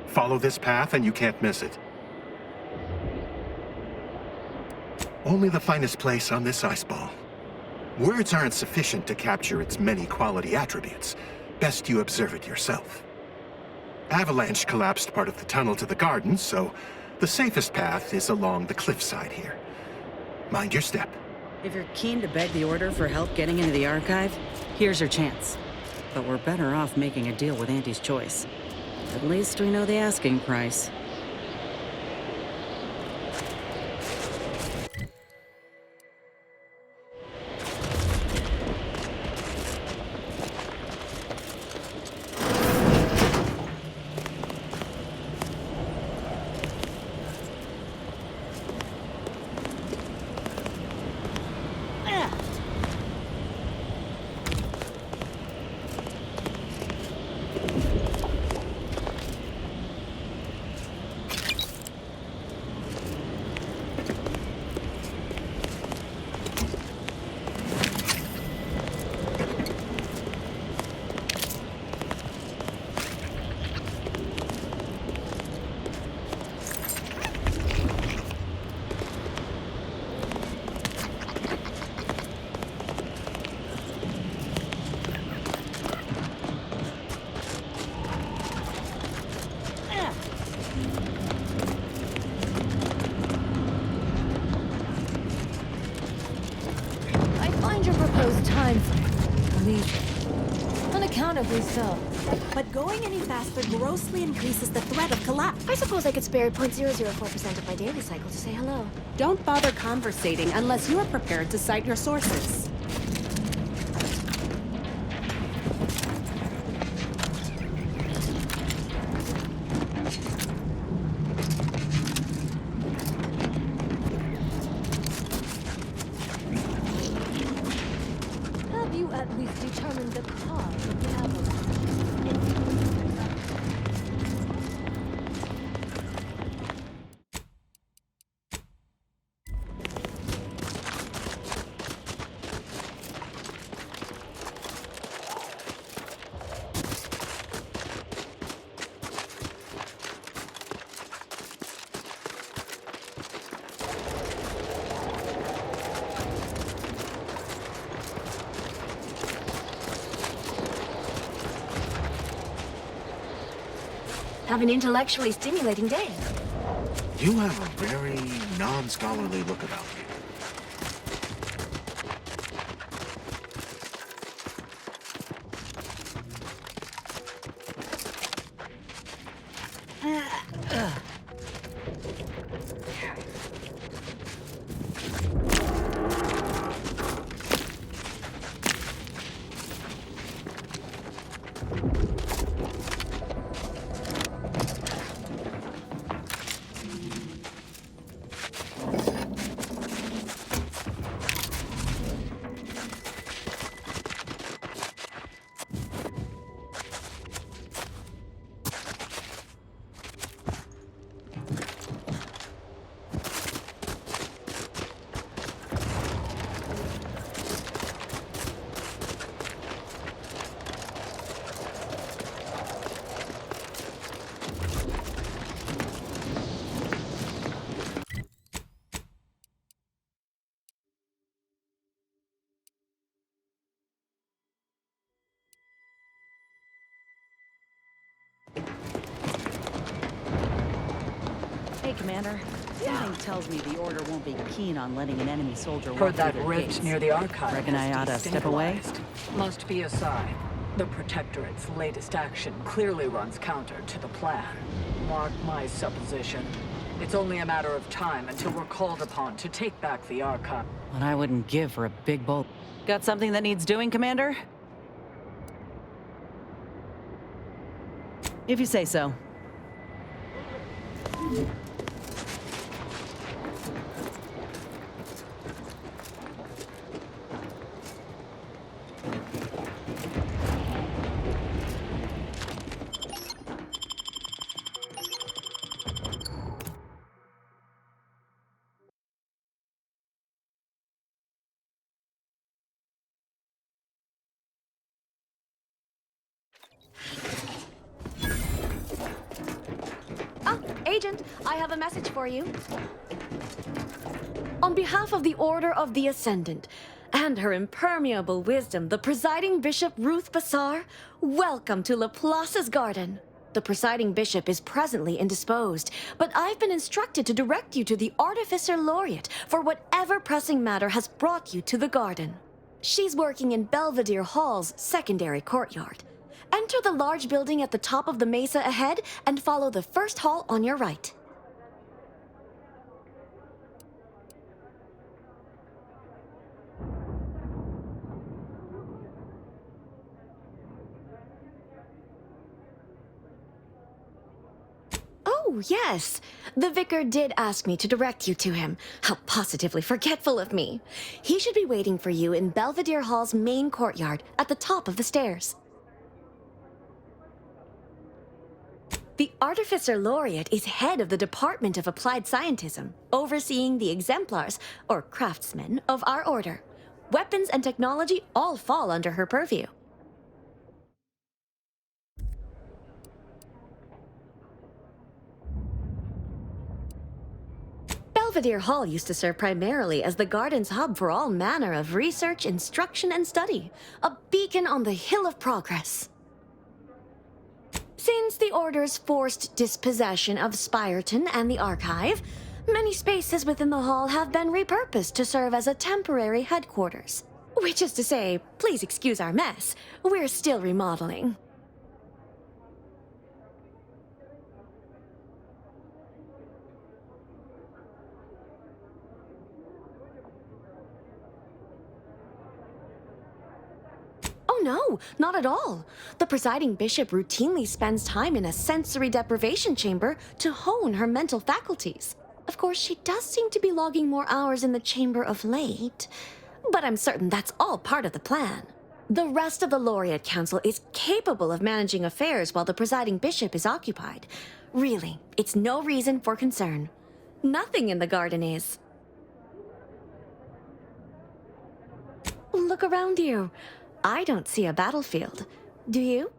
Follow this path and you can't miss it. Only the finest place on this ice ball. Words aren't sufficient to capture its many quality attributes. Best you observe it yourself. Avalanche collapsed part of the tunnel to the garden, so the safest path is along the cliffside here. Mind your step. If you're keen to beg the Order for help getting into the Archive, here's your chance. But we're better off making a deal with Auntie's choice. At least we know the asking price. Unaccountably so. But going any faster grossly increases the threat of collapse. I suppose I could spare 0.004% of my daily cycle to say hello. Don't bother conversating unless you are prepared to cite your sources. Have you at least determined the cause of the avalanche? Have an intellectually stimulating day. You have a very non-scholarly look about you. Hey, Commander. Something tells me the Order won't be keen on letting an enemy soldier walk Heard that through their rift gates. near the archive. Reckon I ought to step away? Must be a sign. The Protectorate's latest action clearly runs counter to the plan. Mark my supposition. It's only a matter of time until we're called upon to take back the archive. What I wouldn't give for a big bowl. Got something that needs doing, Commander? If you say so. Agent, I have a message for you. On behalf of the Order of the Ascendant and her impermeable wisdom, the presiding bishop Ruth Bassar, welcome to Laplace's garden. The presiding bishop is presently indisposed, but I've been instructed to direct you to the Artificer Laureate for whatever pressing matter has brought you to the garden. She's working in Belvedere Hall's secondary courtyard. Enter the large building at the top of the mesa ahead and follow the first hall on your right. Oh, yes. The vicar did ask me to direct you to him. How positively forgetful of me. He should be waiting for you in Belvedere Hall's main courtyard at the top of the stairs. The Artificer Laureate is head of the Department of Applied Scientism, overseeing the exemplars, or craftsmen, of our order. Weapons and technology all fall under her purview. Belvedere Hall used to serve primarily as the garden's hub for all manner of research, instruction, and study, a beacon on the Hill of Progress. Since the Order's forced dispossession of Spyreton and the Archive, many spaces within the hall have been repurposed to serve as a temporary headquarters. Which is to say, please excuse our mess, we're still remodeling. Oh no, not at all. The presiding bishop routinely spends time in a sensory deprivation chamber to hone her mental faculties. Of course, she does seem to be logging more hours in the chamber of late, but I'm certain that's all part of the plan. The rest of the Laureate Council is capable of managing affairs while the presiding bishop is occupied. Really, it's no reason for concern. Nothing in the garden is. Look around you. I don't see a battlefield. Do you?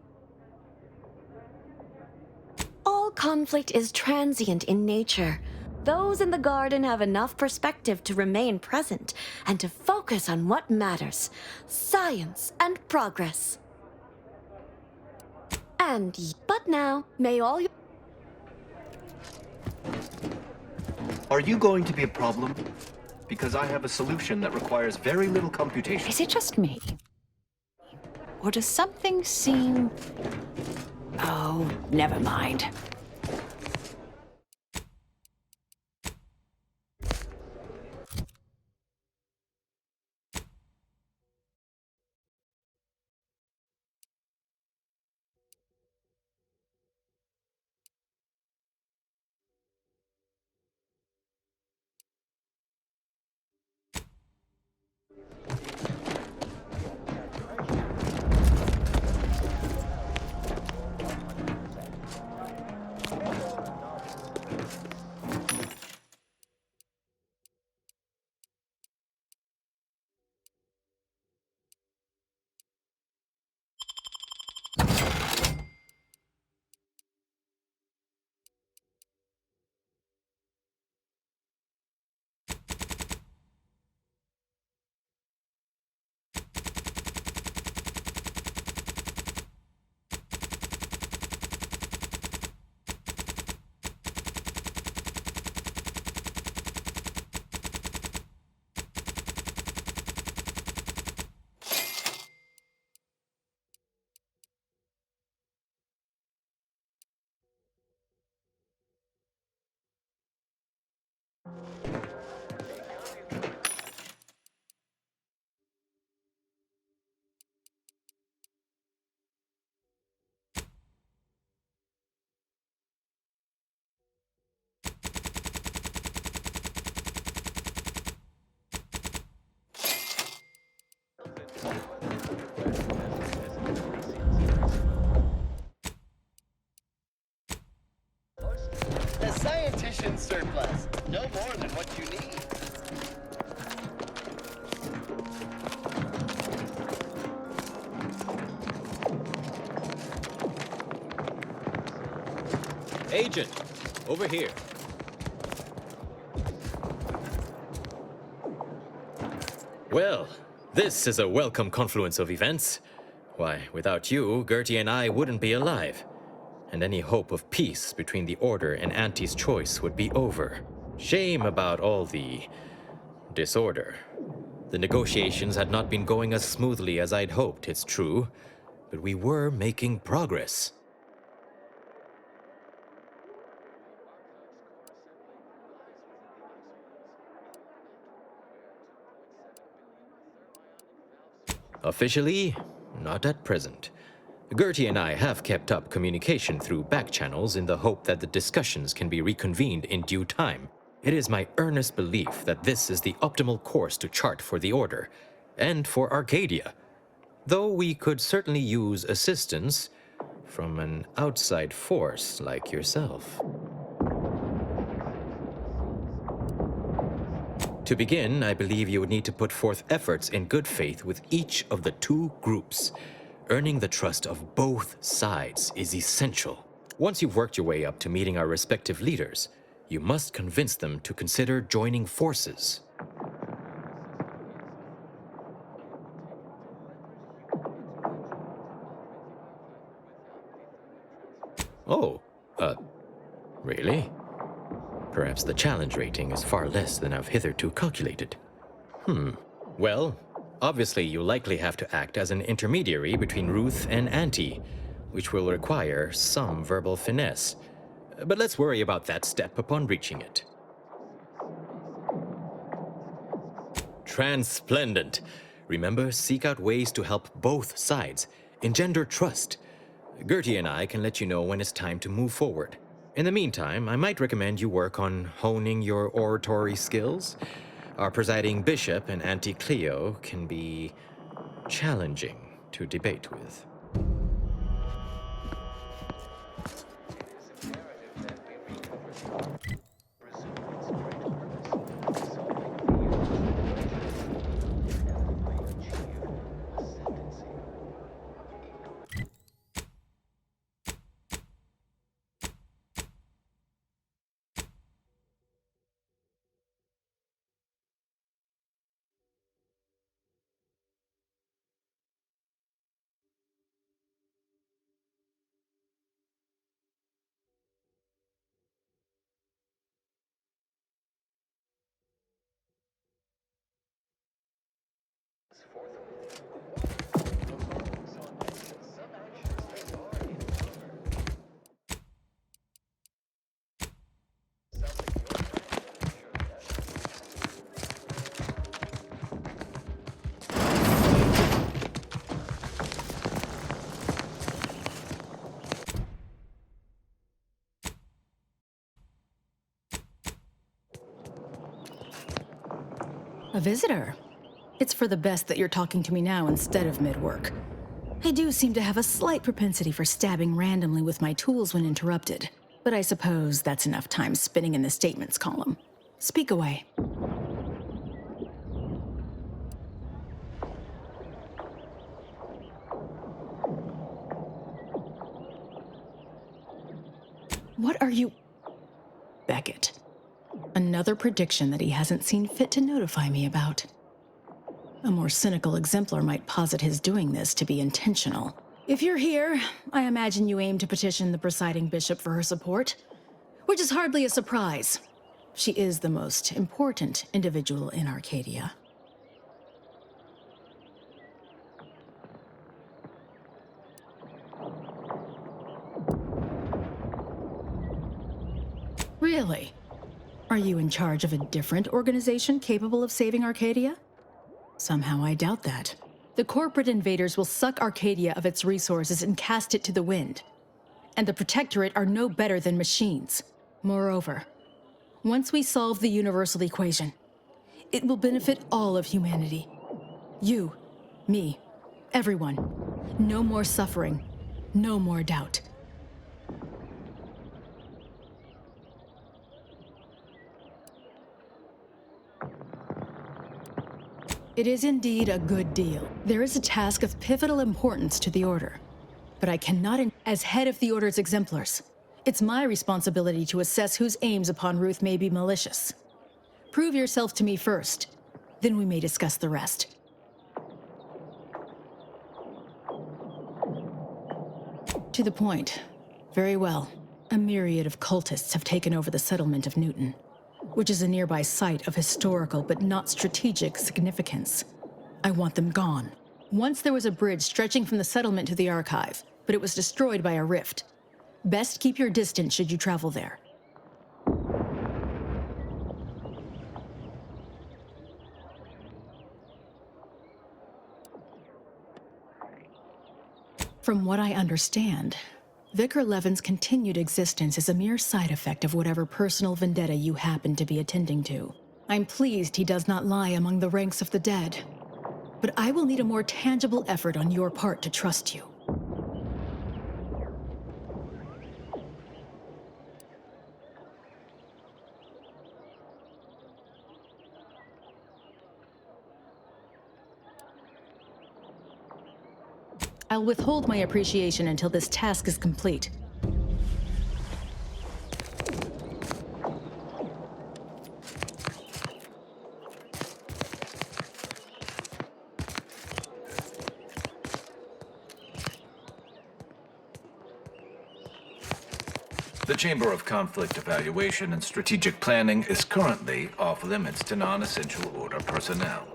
All conflict is transient in nature. Those in the garden have enough perspective to remain present and to focus on what matters: science and progress. But now, may all you... Are you going to be a problem? Because I have a solution that requires very little computation. Is it just me? Or does something seem... Oh, never mind. Mission surplus. No more than what you need. Agent, over here. Well, this is a welcome confluence of events. Why, without you, Gertie and I wouldn't be alive. And any hope of peace between the Order and Auntie's choice would be over. Shame about all the disorder. The negotiations had not been going as smoothly as I'd hoped, it's true, but we were making progress. Officially, not at present. Gertie and I have kept up communication through back channels in the hope that the discussions can be reconvened in due time. It is my earnest belief that this is the optimal course to chart for the Order, and for Arcadia, though we could certainly use assistance from an outside force like yourself. To begin, I believe you would need to put forth efforts in good faith with each of the two groups. Earning the trust of both sides is essential. Once you've worked your way up to meeting our respective leaders, you must convince them to consider joining forces. Oh, really? Perhaps the challenge rating is far less than I've hitherto calculated. Well, obviously you'll likely have to act as an intermediary between Ruth and Auntie, which will require some verbal finesse. But let's worry about that step upon reaching it. Transplendent. Remember, seek out ways to help both sides, engender trust. Gertie and I can let you know when it's time to move forward. In the meantime, I might recommend you work on honing your oratory skills. Our presiding bishop and Auntie Cleo can be challenging to debate with. A visitor. It's for the best that you're talking to me now instead of mid-work. I do seem to have a slight propensity for stabbing randomly with my tools when interrupted, but I suppose that's enough time spinning in the statements column. Speak away. What are you... Beckett. Another prediction that he hasn't seen fit to notify me about. A more cynical exemplar might posit his doing this to be intentional. If you're here, I imagine you aim to petition the presiding bishop for her support, which is hardly a surprise. She is the most important individual in Arcadia. Really? Are you in charge of a different organization capable of saving Arcadia? Somehow I doubt that. The corporate invaders will suck Arcadia of its resources and cast it to the wind. And the Protectorate are no better than machines. Moreover, once we solve the universal equation, it will benefit all of humanity. You, me, everyone. No more suffering, no more doubt. It is indeed a good deal. There is a task of pivotal importance to the Order, but I cannot, as head of the Order's exemplars, it's my responsibility to assess whose aims upon Ruth may be malicious. Prove yourself to me first, then we may discuss the rest. To the point. Very well. A myriad of cultists have taken over the settlement of Newton, which is a nearby site of historical but not strategic significance. I want them gone. Once there was a bridge stretching from the settlement to the archive, but it was destroyed by a rift. Best keep your distance should you travel there. From what I understand, Vicar Levin's continued existence is a mere side effect of whatever personal vendetta you happen to be attending to. I'm pleased he does not lie among the ranks of the dead, but I will need a more tangible effort on your part to trust you. I'll withhold my appreciation until this task is complete. The Chamber of Conflict Evaluation and Strategic Planning is currently off limits to non-essential Order personnel.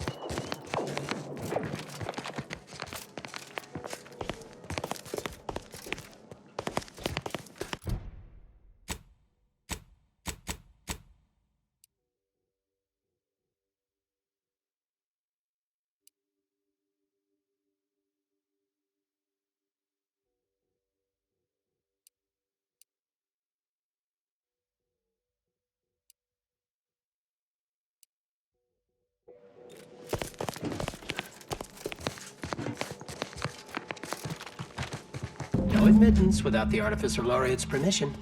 No admittance without the Artificer Laureate's permission.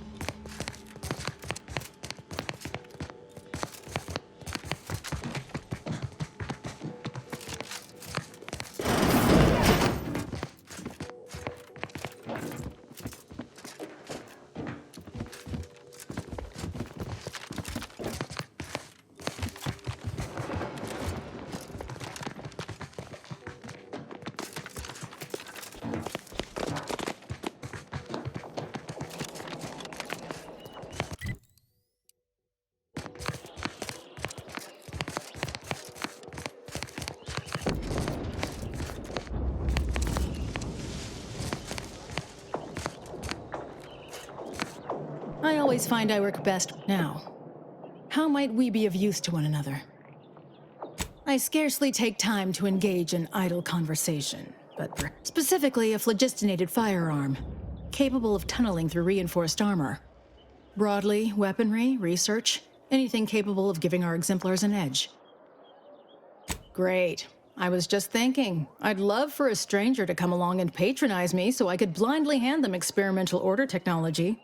I always find I work best now. How might we be of use to one another? I scarcely take time to engage in idle conversation, but specifically a phlogistinated firearm, capable of tunneling through reinforced armor. Broadly, weaponry, research, anything capable of giving our exemplars an edge. Great. I was just thinking, I'd love for a stranger to come along and patronize me so I could blindly hand them experimental Order technology.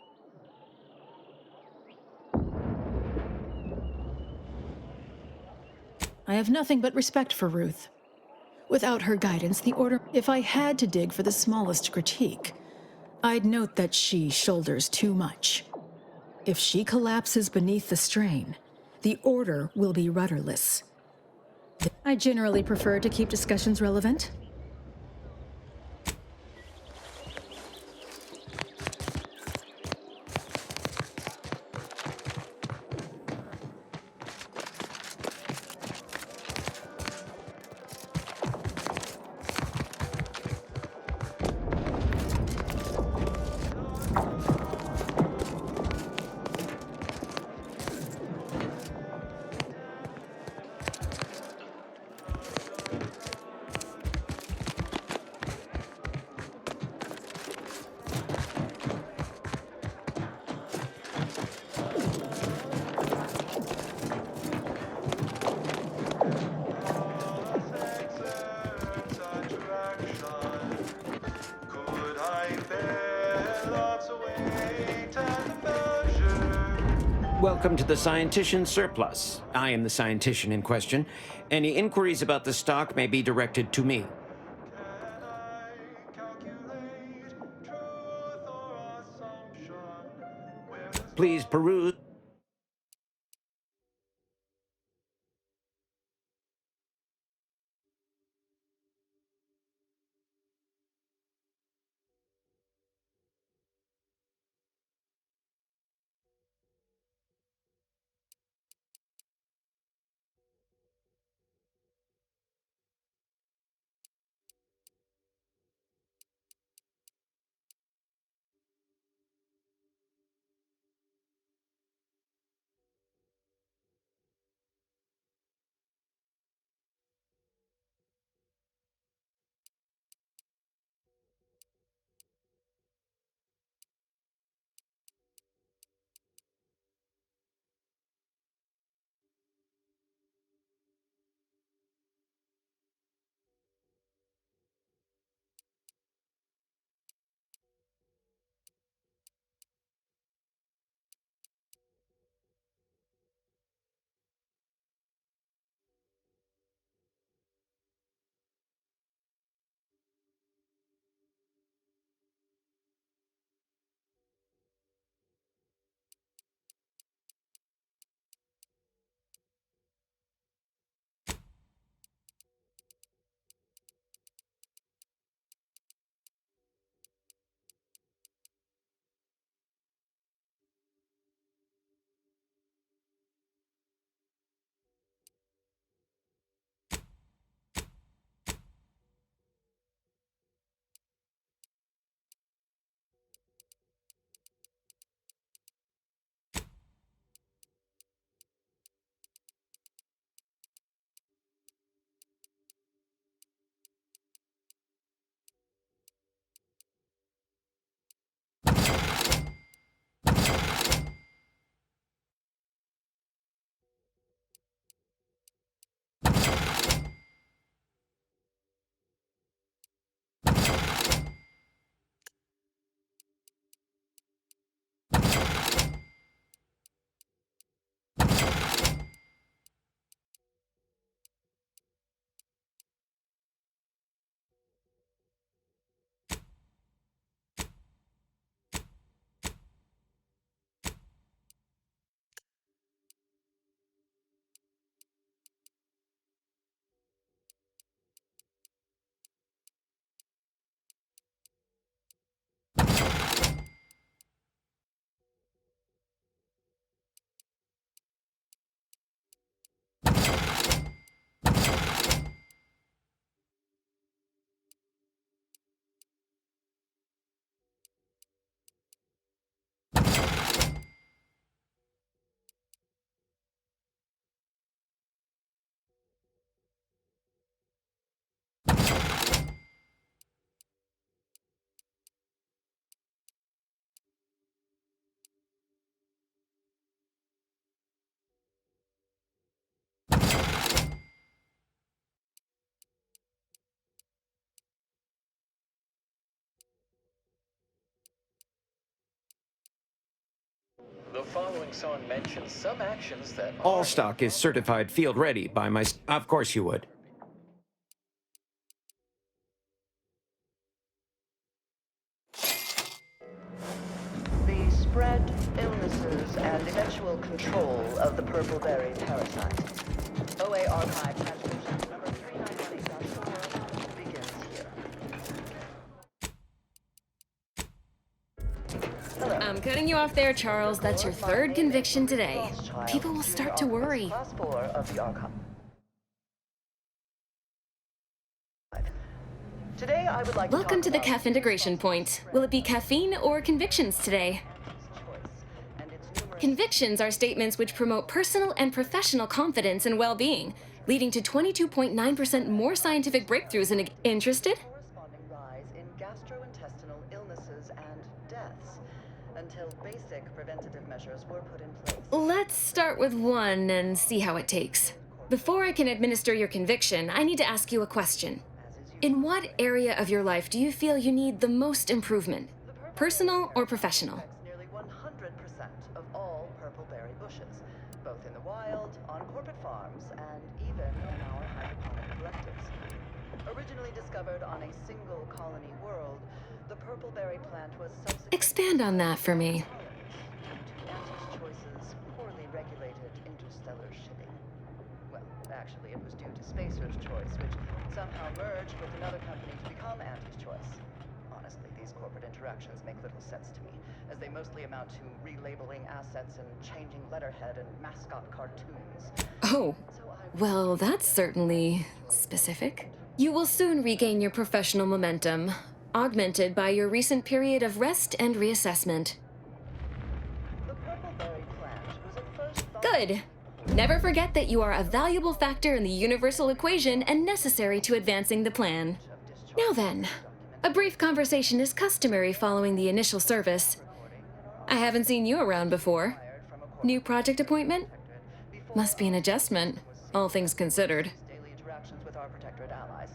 I have nothing but respect for Ruth. Without her guidance, the Order... If I had to dig for the smallest critique, I'd note that she shoulders too much. If she collapses beneath the strain, the Order will be rudderless. I generally prefer to keep discussions relevant. Welcome to the Scientician Surplus. I am the Scientician in question. Any inquiries about the stock may be directed to me. Please peruse. The following song mentions some actions that All stock is certified field ready by my... Of course you would. The spread, illnesses, and eventual control of the purple berry parasite. OA archive transcription number 391-4 begins here. I'm cutting you off there, Charles. That's your third conviction today. People will start to worry. Class 4 of the archive. Today, I would like Welcome to the talk CAF integration point. Will it be caffeine or convictions today? Convictions are statements which promote personal and professional confidence and well-being, leading to 22.9% more scientific breakthroughs in... Interested? corresponding rise in gastrointestinal illnesses and deaths until basic preventative measures were put in place. Let's start with one and see how it takes. Before I can administer your conviction, I need to ask you a question. In what area of your life do you feel you need the most improvement? Personal or professional? Nearly 100% of all purple purpleberry bushes, both in the wild, on corporate farms, and even in our hydroponic collectives. Originally discovered on a single colony world, the purpleberry plant was subsequently Expand on that for me. to Auntie's Choice's poorly regulated interstellar shipping. Well, actually, it was due to Spacer's Choice, which somehow merged with another company to become Auntie's Choice. Honestly, these corporate interactions make little sense to me, as they mostly amount to relabeling assets and changing letterhead and mascot cartoons. Oh, well, that's certainly specific. You will soon regain your professional momentum, augmented by your recent period of rest and reassessment. Good. Never forget that you are a valuable factor in the universal equation and necessary to advancing the plan. Now then, a brief conversation is customary following the initial service. I haven't seen you around before. New project appointment? Must be an adjustment, all things considered. Daily interactions with our Protectorate allies.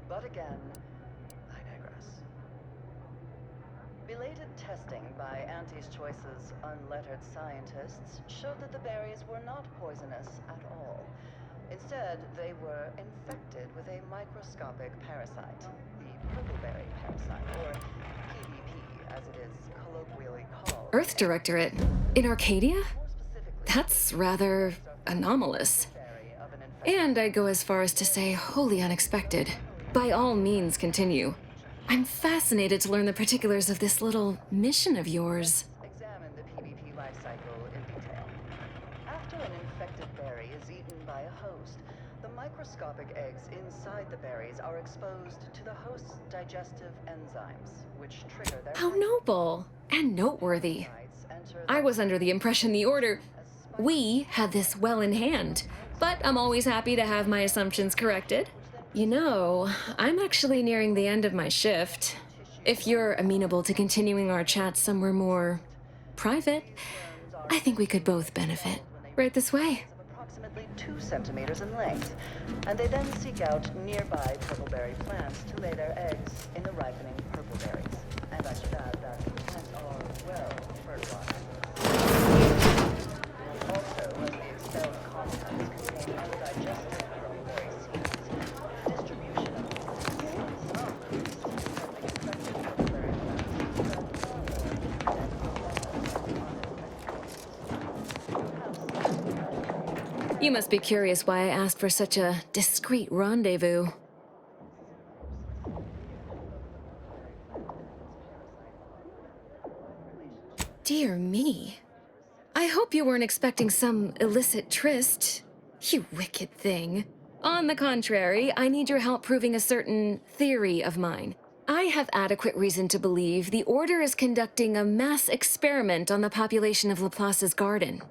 But again, I digress. Belated testing by Auntie's Choice's unlettered scientists showed that the berries were not poisonous at all. Instead, they were infected with a microscopic parasite, the purpleberry parasite, or PBP, as it is colloquially called. Earth Directorate? In Arcadia? That's rather anomalous. And I'd go as far as to say wholly unexpected. By all means, continue. I'm fascinated to learn the particulars of this little mission of yours. Examine the PBP life cycle in detail. After an infected berry is eaten by a host, the microscopic eggs inside the berries are exposed to the host's digestive enzymes, which trigger their... How noble and noteworthy. I was under the impression the Order... We had this well in hand, but I'm always happy to have my assumptions corrected. You know, I'm actually nearing the end of my shift. If you're amenable to continuing our chat somewhere more private, I think we could both benefit. Right this way. Approximately 2 centimeters in length, and they then seek out nearby purpleberry plants to lay their eggs in the ripening purpleberries. And I should add that the plants are well fertilized. Also, as the expelled contents contain undigested purpleberry seeds, the distribution of You must be curious why I asked for such a discreet rendezvous. Dear me. I hope you weren't expecting some illicit tryst, you wicked thing. On the contrary, I need your help proving a certain theory of mine. I have adequate reason to believe the Order is conducting a mass experiment on the population of Laplace's garden.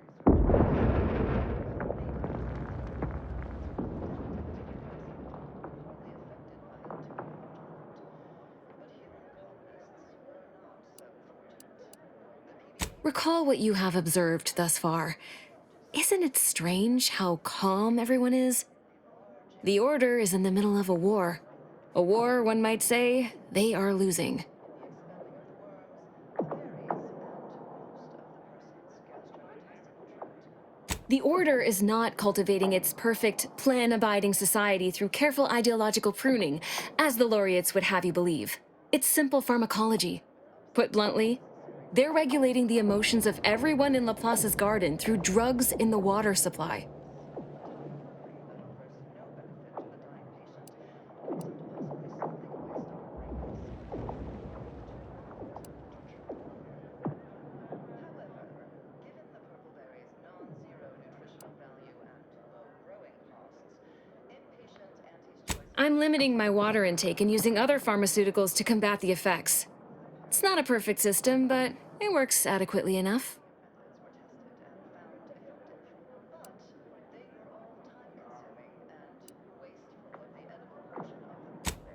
Recall what you have observed thus far. Isn't it strange how calm everyone is? The Order is in the middle of a war. A war, one might say, they are losing. The Order is not cultivating its perfect, plan-abiding society through careful ideological pruning, as the laureates would have you believe. It's simple pharmacology. Put bluntly, they're regulating the emotions of everyone in Laplace's garden through drugs in the water supply. I'm limiting my water intake and using other pharmaceuticals to combat the effects. It's not a perfect system, but it works adequately enough.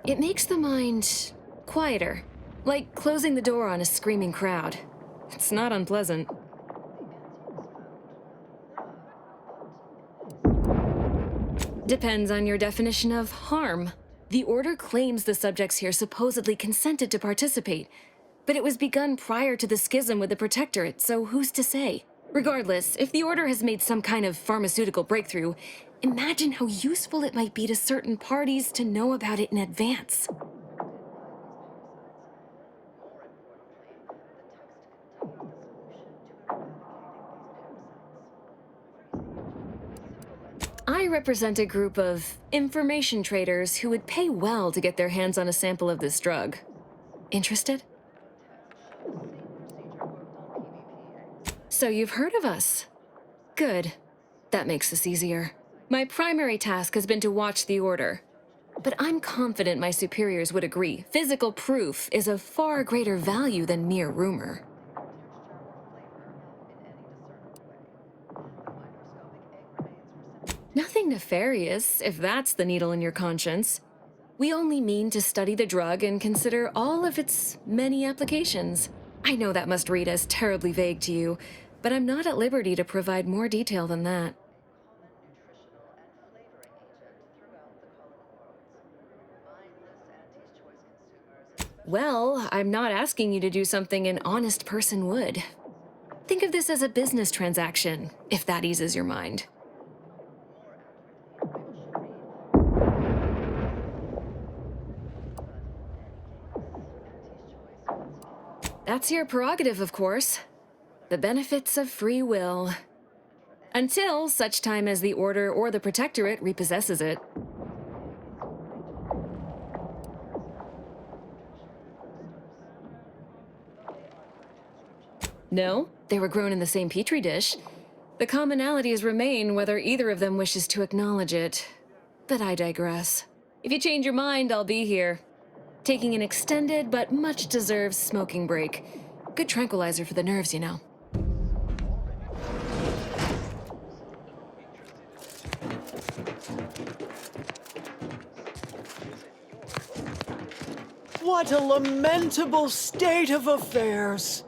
It makes the mind quieter, like closing the door on a screaming crowd. It's not unpleasant. Depends on your definition of harm. The Order claims the subjects here supposedly consented to participate, but it was begun prior to the schism with the Protectorate, so who's to say? Regardless, if the Order has made some kind of pharmaceutical breakthrough, imagine how useful it might be to certain parties to know about it in advance. I represent a group of information traders who would pay well to get their hands on a sample of this drug. Interested? So you've heard of us. Good. That makes this easier. My primary task has been to watch the Order. But I'm confident my superiors would agree. Physical proof is of far greater value than mere rumor. Nothing nefarious, if that's the needle in your conscience. We only mean to study the drug and consider all of its many applications. I know that must read as terribly vague to you, but I'm not at liberty to provide more detail than that. Well, I'm not asking you to do something an honest person would. Think of this as a business transaction, if that eases your mind. That's your prerogative, of course. The benefits of free will. Until such time as the Order or the Protectorate repossesses it. No, they were grown in the same petri dish. The commonalities remain whether either of them wishes to acknowledge it. But I digress. If you change your mind, I'll be here. Taking an extended but much-deserved smoking break. Good tranquilizer for the nerves, you know. What a lamentable state of affairs.